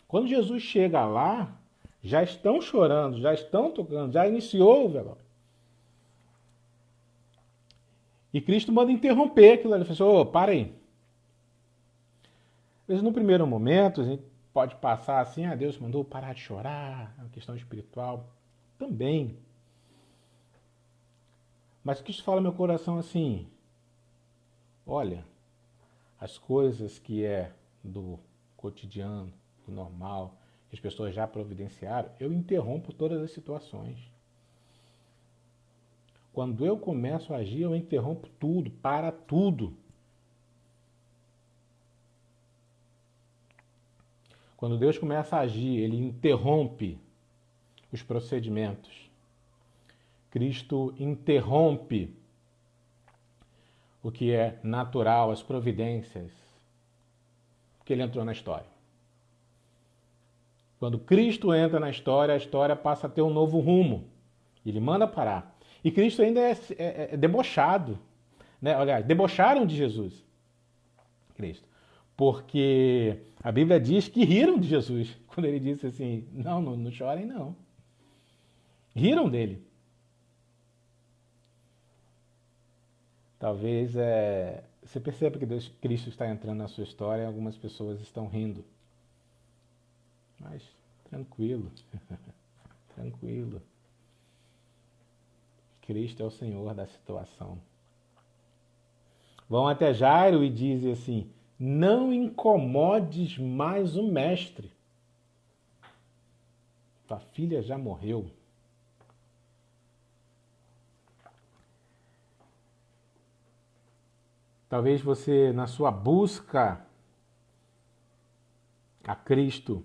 Quando Jesus chega lá, já estão chorando, já estão tocando, já iniciou o velório. E Cristo manda interromper aquilo ali. Ele fala assim, para aí. Às vezes, no primeiro momento, a gente pode passar assim, Deus mandou parar de chorar, é uma questão espiritual. Também. Mas Cristo fala no meu coração assim, olha, as coisas que é do cotidiano, do normal, que as pessoas já providenciaram, eu interrompo todas as situações. Quando eu começo a agir, eu interrompo tudo, para tudo. Quando Deus começa a agir, Ele interrompe os procedimentos. Cristo interrompe o que é natural, as providências, porque Ele entrou na história. Quando Cristo entra na história, a história passa a ter um novo rumo. Ele manda parar. E Cristo ainda é debochado. Né? Olha, debocharam de Jesus. Cristo. Porque a Bíblia diz que riram de Jesus. Quando ele disse assim, não chorem não. Riram dele. Talvez você perceba que Cristo está entrando na sua história e algumas pessoas estão rindo. Mas tranquilo. Tranquilo. Cristo é o Senhor da situação. Vão até Jairo e dizem assim, não incomodes mais o mestre. Tua filha já morreu. Talvez você, na sua busca a Cristo,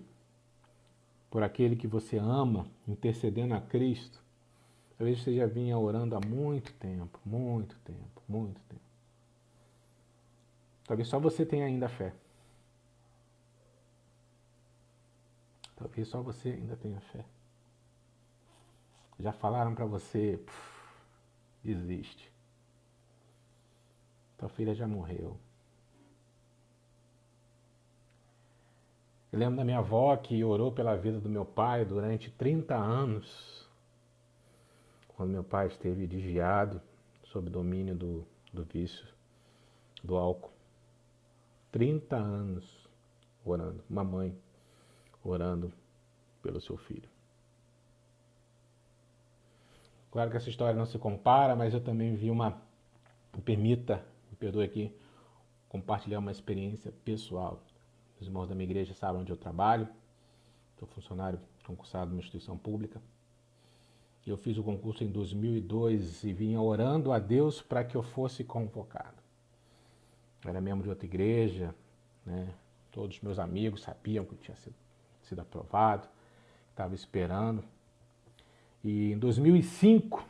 por aquele que você ama, intercedendo a Cristo, talvez você já vinha orando há muito tempo, muito tempo, muito tempo. Talvez só você tenha ainda fé. Talvez só você ainda tenha fé. Já falaram para você, desiste. Tua filha já morreu. Eu lembro da minha avó que orou pela vida do meu pai durante 30 anos, quando meu pai esteve desviado, sob domínio do vício, do álcool. 30 anos orando, uma mãe orando pelo seu filho. Claro que essa história não se compara, mas eu também vi me perdoe aqui, compartilhar uma experiência pessoal. Os irmãos da minha igreja sabem onde eu trabalho, sou funcionário concursado numa instituição pública. Eu fiz o concurso em 2002 e vinha orando a Deus para que eu fosse convocado. Eu era membro de outra igreja, né? Todos os meus amigos sabiam que eu tinha sido aprovado, estava esperando. E em 2005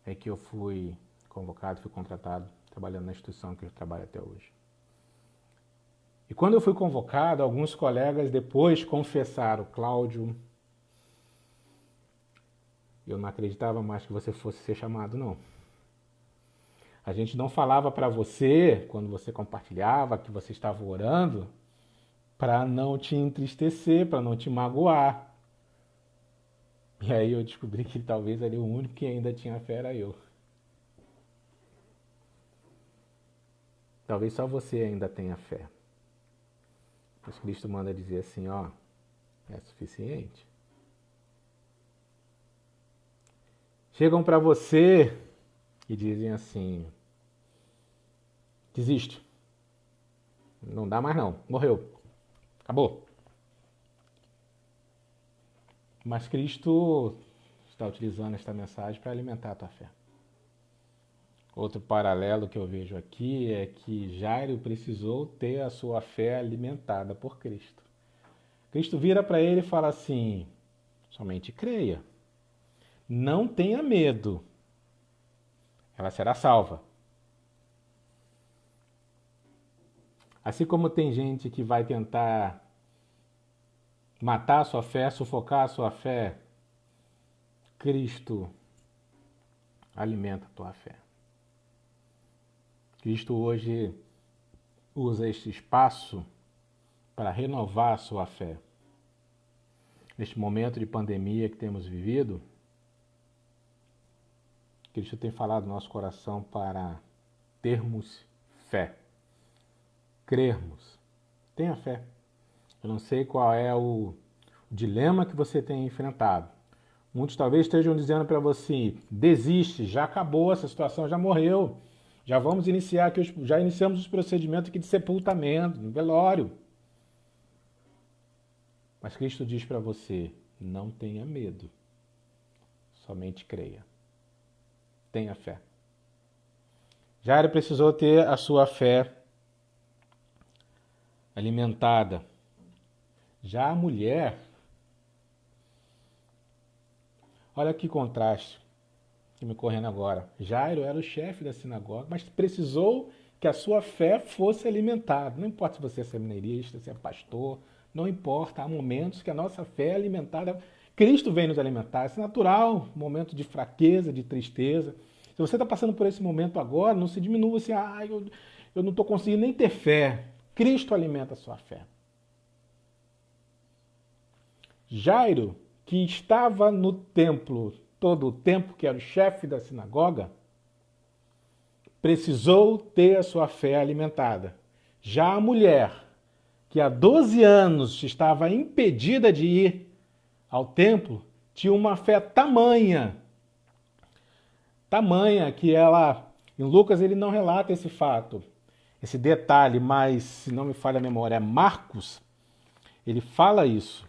é que eu fui convocado, fui contratado, trabalhando na instituição que eu trabalho até hoje. E quando eu fui convocado, alguns colegas depois confessaram: Cláudio, eu não acreditava mais que você fosse ser chamado, não. A gente não falava para você, quando você compartilhava que você estava orando, para não te entristecer, para não te magoar. E aí eu descobri que talvez ali o único que ainda tinha fé era eu. Talvez só você ainda tenha fé. Mas Cristo manda dizer assim, ó, é suficiente. Chegam para você e dizem assim, desiste. Não dá mais não, morreu. Acabou. Mas Cristo está utilizando esta mensagem para alimentar a tua fé. Outro paralelo que eu vejo aqui é que Jairo precisou ter a sua fé alimentada por Cristo. Cristo vira para ele e fala assim, somente creia. Não tenha medo. Ela será salva. Assim como tem gente que vai tentar matar a sua fé, sufocar a sua fé, Cristo alimenta a tua fé. Cristo hoje usa este espaço para renovar a sua fé. Neste momento de pandemia que temos vivido, Cristo tem falado no nosso coração para termos fé, crermos. Tenha fé. Eu não sei qual é o dilema que você tem enfrentado. Muitos talvez estejam dizendo para você, desiste, já acabou, essa situação já morreu. Já vamos iniciar aqui, já iniciamos os procedimentos aqui de sepultamento, no velório. Mas Cristo diz para você, não tenha medo, somente creia. Tenha fé. Jairo precisou ter a sua fé alimentada. Já a mulher, olha que contraste que me correndo agora. Jairo era o chefe da sinagoga, mas precisou que a sua fé fosse alimentada. Não importa se você é seminarista, se é pastor, não importa. Há momentos que a nossa fé é alimentada. Cristo vem nos alimentar. Isso é natural, momento de fraqueza, de tristeza. Se você está passando por esse momento agora, não se diminua assim, eu não estou conseguindo nem ter fé. Cristo alimenta a sua fé. Jairo, que estava no templo todo o tempo, que era o chefe da sinagoga, precisou ter a sua fé alimentada. Já a mulher, que há 12 anos estava impedida de ir ao templo, tinha uma fé tamanha que ela... Em Lucas ele não relata esse fato, esse detalhe, mas, se não me falha a memória, é Marcos, ele fala isso,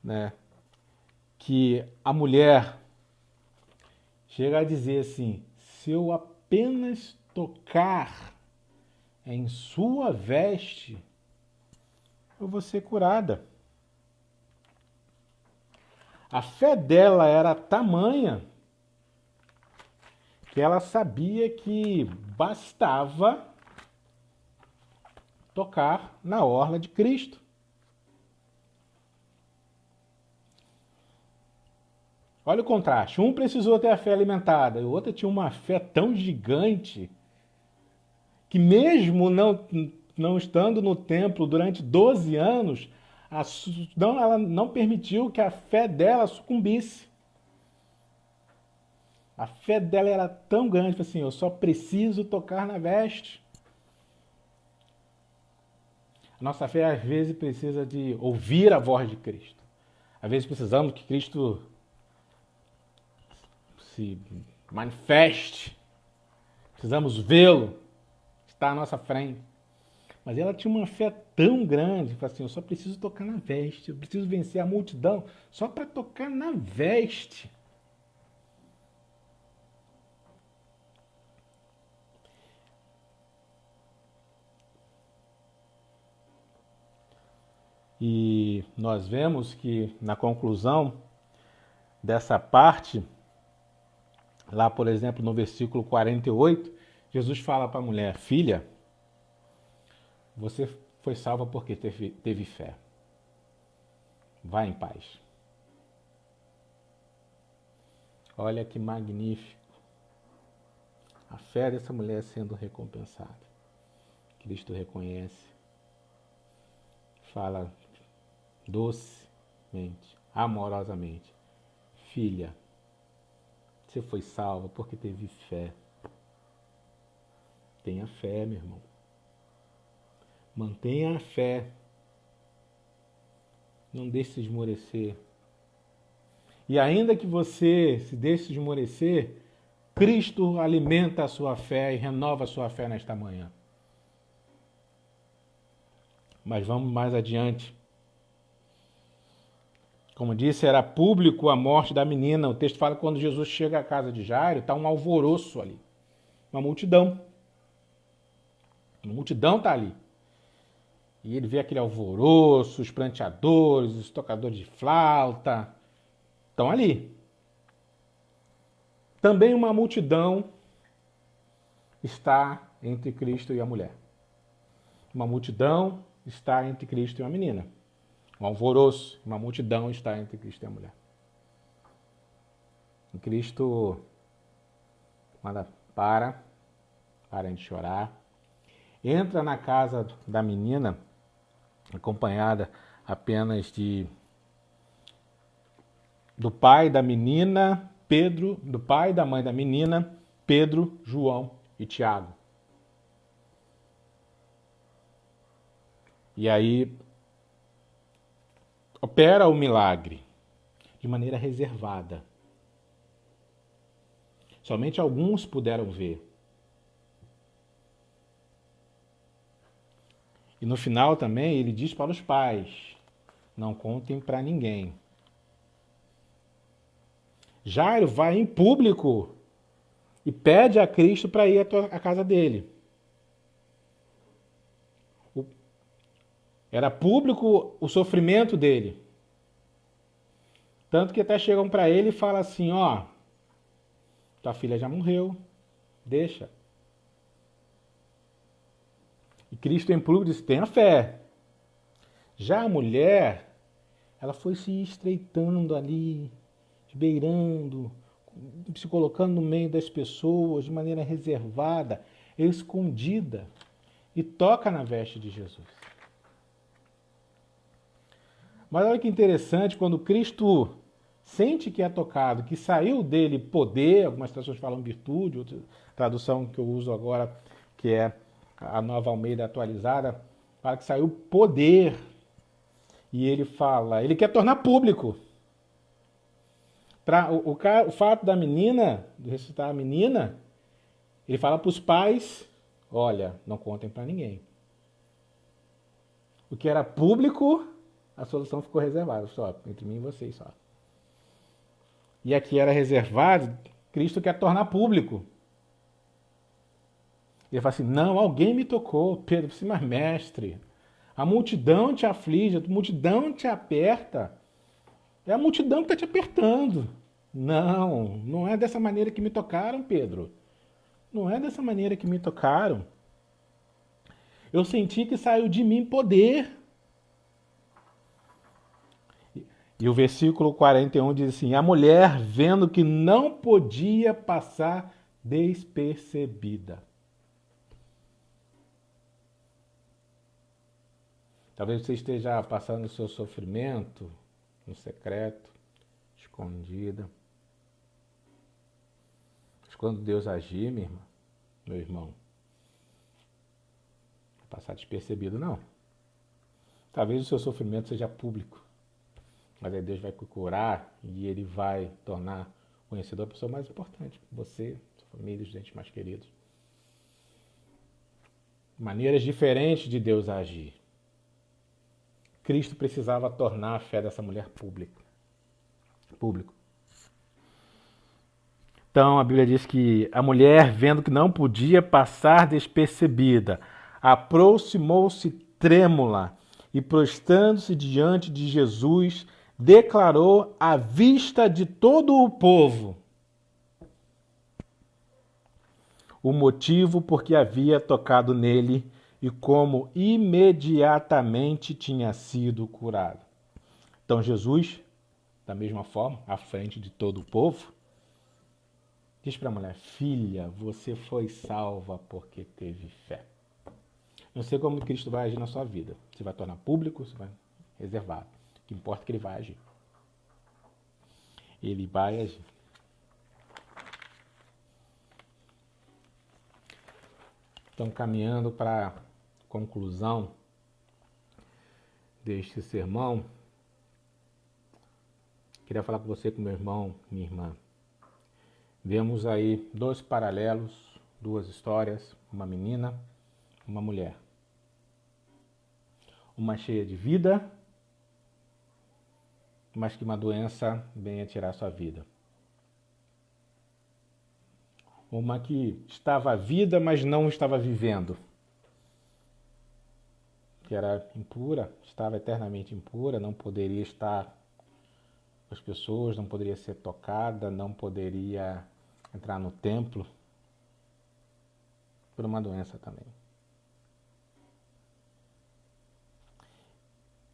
né? Que a mulher chega a dizer assim, se eu apenas tocar em sua veste, eu vou ser curada. A fé dela era tamanha que ela sabia que bastava tocar na orla de Cristo. Olha o contraste. Um precisou ter a fé alimentada, e o outro tinha uma fé tão gigante que mesmo não estando no templo durante 12 anos, ela não permitiu que a fé dela sucumbisse. A fé dela era tão grande, assim, eu só preciso tocar na veste. A nossa fé, às vezes, precisa de ouvir a voz de Cristo. Às vezes precisamos que Cristo se manifeste. Precisamos vê-lo. Está à nossa frente. Mas ela tinha uma fé tão grande, assim, eu só preciso tocar na veste. Eu preciso vencer a multidão só para tocar na veste. E nós vemos que na conclusão dessa parte, lá por exemplo no versículo 48, Jesus fala para a mulher: filha, você foi salva porque teve fé. Vá em paz. Olha que magnífico. A fé dessa mulher sendo recompensada. Cristo reconhece, fala docemente, amorosamente: filha, você foi salva porque teve fé. Tenha fé, meu irmão. Mantenha a fé. Não deixe se esmorecer. E ainda que você se deixe se esmorecer, Cristo alimenta a sua fé e renova a sua fé nesta manhã. Mas vamos mais adiante. Como disse, era público a morte da menina. O texto fala que quando Jesus chega à casa de Jairo, está um alvoroço ali. Uma multidão. Uma multidão está ali. E ele vê aquele alvoroço, os pranteadores, os tocadores de flauta. Estão ali. Também uma multidão está entre Cristo e a mulher. Uma multidão está entre Cristo e a menina. Um alvoroço, uma multidão está entre Cristo e a mulher. E Cristo manda parem de chorar. Entra na casa da menina, acompanhada apenas do pai da menina, Pedro, do pai e da mãe da menina, Pedro, João e Tiago. E aí opera o milagre de maneira reservada. Somente alguns puderam ver. E no final também ele diz para os pais: não contem para ninguém. Jairo vai em público e pede a Cristo para ir à casa dele. Era público o sofrimento dele. Tanto que até chegam para ele e falam assim: ó, tua filha já morreu, deixa. E Cristo em público disse: tenha fé. Já a mulher, ela foi se estreitando ali, beirando, se colocando no meio das pessoas de maneira reservada, escondida, e toca na veste de Jesus. Mas olha que interessante, quando Cristo sente que é tocado, que saiu dele poder, algumas traduções falam virtude, outra tradução que eu uso agora, que é a Nova Almeida atualizada, fala que saiu poder. E ele fala, ele quer tornar público. O fato da menina, de ressuscitar a menina, ele fala para os pais: olha, não contem para ninguém. O que era público, a solução ficou reservada, só entre mim e vocês só. E aqui era reservado, Cristo quer tornar público. Ele fala assim: não, alguém me tocou. Pedro disse: mas mestre, a multidão te aflige, a multidão te aperta. É a multidão que está te apertando. Não, não é dessa maneira que me tocaram, Pedro. Não é dessa maneira que me tocaram. Eu senti que saiu de mim poder. E o versículo 41 diz assim: a mulher, vendo que não podia passar despercebida. Talvez você esteja passando o seu sofrimento no secreto, escondida. Mas quando Deus agir, minha irmã, meu irmão, vai passar despercebido, não. Talvez o seu sofrimento seja público, mas aí Deus vai curar e Ele vai tornar conhecedor a pessoa mais importante, você, sua família, os entes mais queridos. Maneiras diferentes de Deus agir. Cristo precisava tornar a fé dessa mulher público. Então a Bíblia diz que a mulher, vendo que não podia passar despercebida, aproximou-se trêmula e, prostrando-se diante de Jesus, declarou à vista de todo o povo o motivo por que havia tocado nele e como imediatamente tinha sido curado. Então Jesus, da mesma forma, à frente de todo o povo, diz para a mulher: filha, você foi salva porque teve fé. Não sei como Cristo vai agir na sua vida. Se vai tornar público, se vai reservado. O que importa é que ele vai agir. Ele vai agir. Então, caminhando para a conclusão deste sermão, queria falar com você, com meu irmão, minha irmã. Vemos aí dois paralelos, duas histórias, uma menina, uma mulher. Uma cheia de vida, mas que uma doença venha tirar sua vida. Uma que estava viva, mas não estava vivendo. Que era impura, estava eternamente impura, não poderia estar com as pessoas, não poderia ser tocada, não poderia entrar no templo, por uma doença também.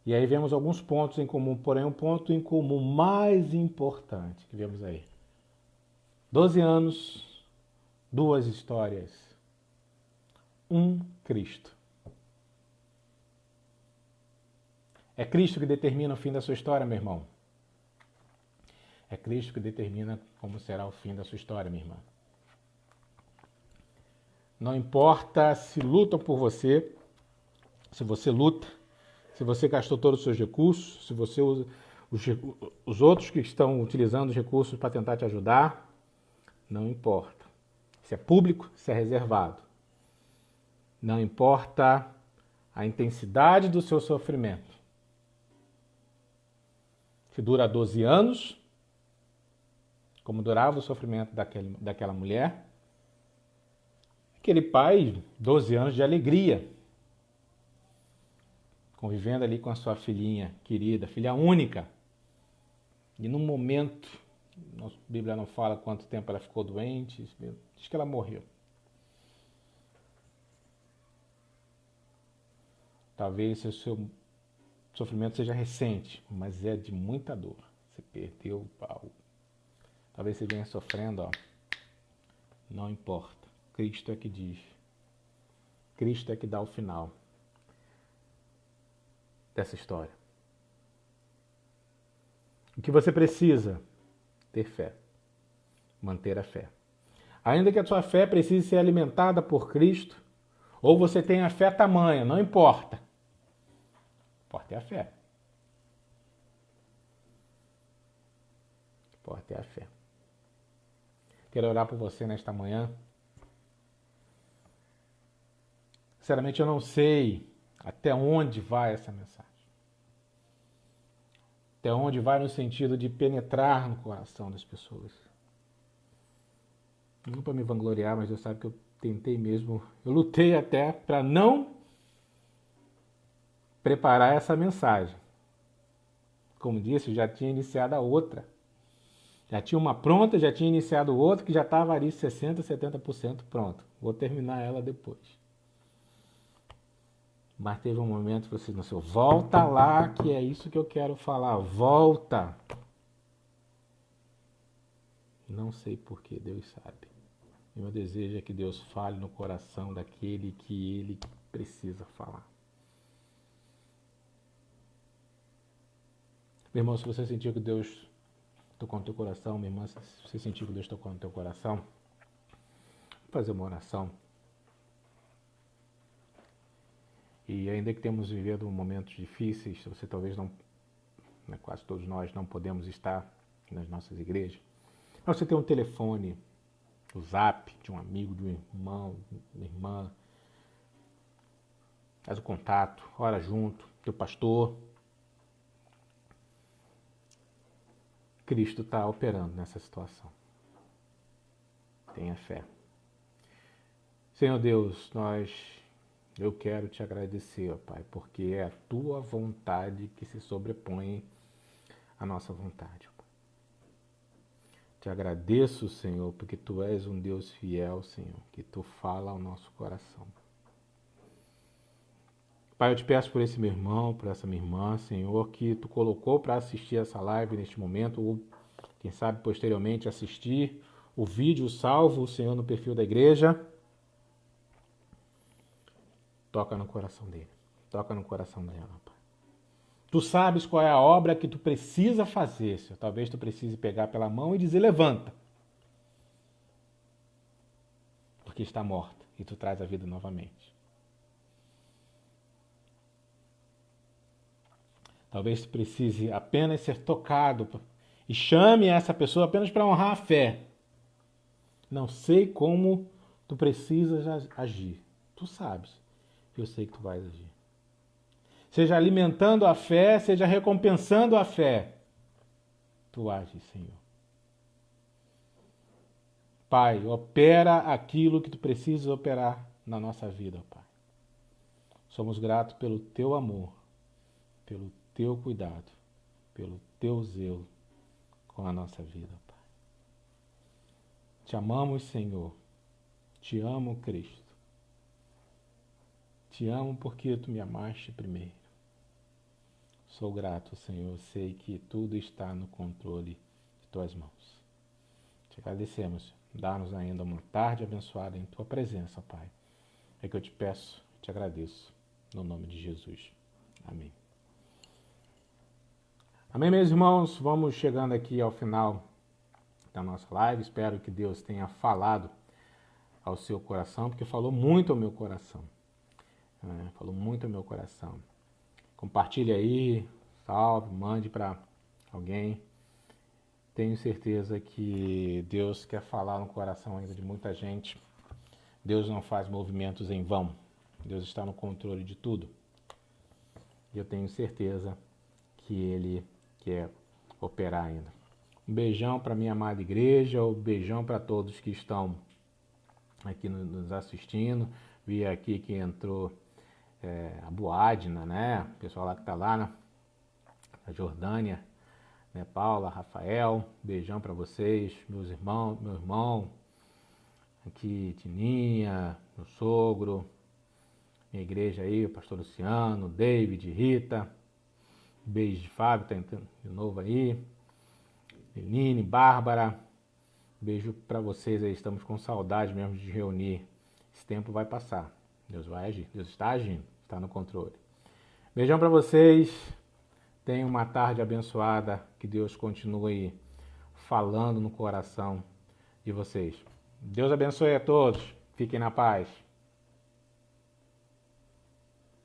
E aí vemos alguns pontos em comum, porém um ponto em comum mais importante que vemos aí. 12 anos, duas histórias, um Cristo. É Cristo que determina o fim da sua história, meu irmão. É Cristo que determina como será o fim da sua história, minha irmã. Não importa se lutam por você, se você luta, se você gastou todos os seus recursos, se você usa os outros que estão utilizando os recursos para tentar te ajudar, não importa. Se é público, se é reservado. Não importa a intensidade do seu sofrimento. Se dura 12 anos, como durava o sofrimento daquela mulher, aquele pai, 12 anos de alegria, convivendo ali com a sua filhinha querida, filha única. E num momento, a Bíblia não fala quanto tempo ela ficou doente, diz que ela morreu. Talvez o seu sofrimento seja recente, mas é de muita dor. Você perdeu o pau. Talvez você venha sofrendo, ó. Não importa. Cristo é que diz. Cristo é que dá o final dessa história. O que você precisa? Ter fé. Manter a fé. Ainda que a sua fé precise ser alimentada por Cristo, ou você tenha fé tamanha, não importa. Importa é a fé. Importa é a fé. Quero orar por você nesta manhã. Sinceramente, eu não sei até onde vai essa mensagem. Até onde vai no sentido de penetrar no coração das pessoas. Não para me vangloriar, mas Deus sabe que eu tentei mesmo. Eu lutei até para não preparar essa mensagem. Como disse, já tinha iniciado a outra. Já tinha uma pronta, já tinha iniciado outra que já estava ali 60%, 70% pronto. Vou terminar ela depois. Mas teve um momento que você disse, volta lá que é isso que eu quero falar. Volta. Não sei porquê, Deus sabe. E meu desejo é que Deus fale no coração daquele que Ele precisa falar. Meu irmão, se você sentiu que Deus tocou no teu coração, minha irmã, se você sentiu que Deus tocou no teu coração, vou fazer uma oração. E ainda que temos vivido momentos difíceis, você talvez não, né, quase todos nós não podemos estar nas nossas igrejas. Mas você tem um telefone, o zap de um amigo, de um irmão, uma irmã, faz o contato, ora junto, teu pastor. Cristo está operando nessa situação. Tenha fé. Senhor Deus, eu quero te agradecer, ó Pai, porque é a tua vontade que se sobrepõe à nossa vontade. Ó Pai. Te agradeço, Senhor, porque tu és um Deus fiel, Senhor, que tu fala ao nosso coração. Pai, eu te peço por esse meu irmão, por essa minha irmã, Senhor, que tu colocou para assistir essa live neste momento, ou quem sabe posteriormente assistir o vídeo salvo, Senhor, no perfil da igreja. Toca no coração dele, toca no coração dela, Pai. Tu sabes qual é a obra que tu precisa fazer, Senhor. Talvez tu precise pegar pela mão e dizer, levanta. Porque está morta e tu traz a vida novamente. Talvez tu precise apenas ser tocado e chame essa pessoa apenas para honrar a fé. Não sei como tu precisas agir. Tu sabes. Eu sei que tu vais agir. Seja alimentando a fé, seja recompensando a fé. Tu ages, Senhor. Pai, opera aquilo que tu precisas operar na nossa vida, Pai. Somos gratos pelo teu amor, pelo teu cuidado, pelo teu zelo com a nossa vida, Pai. Te amamos, Senhor. Te amo, Cristo. Te amo porque tu me amaste primeiro. Sou grato, Senhor. Sei que tudo está no controle de tuas mãos. Te agradecemos, Senhor. Dá-nos ainda uma tarde abençoada em tua presença, Pai. É que eu te peço, te agradeço. No nome de Jesus. Amém. Amém, meus irmãos? Vamos chegando aqui ao final da nossa live. Espero que Deus tenha falado ao seu coração, porque falou muito ao meu coração. Falou muito ao meu coração. Compartilhe aí, salve, mande para alguém. Tenho certeza que Deus quer falar no coração ainda de muita gente. Deus não faz movimentos em vão. Deus está no controle de tudo. E eu tenho certeza que Ele quer operar ainda. Um beijão para minha amada igreja, um beijão para todos que estão aqui nos assistindo. Vi aqui que entrou a Boadna, né? O pessoal lá que está lá na Jordânia, né? Paula, Rafael, beijão para vocês, meus irmãos, meu irmão, aqui Tininha, meu sogro, minha igreja aí, o pastor Luciano, David, Rita, beijo de Fábio, tá entrando de novo aí, Eline, Bárbara, beijo para vocês aí, estamos com saudade mesmo de reunir, esse tempo vai passar, Deus vai agir, Deus está agindo, está no controle. Beijão para vocês, tenham uma tarde abençoada, que Deus continue falando no coração de vocês. Deus abençoe a todos, fiquem na paz.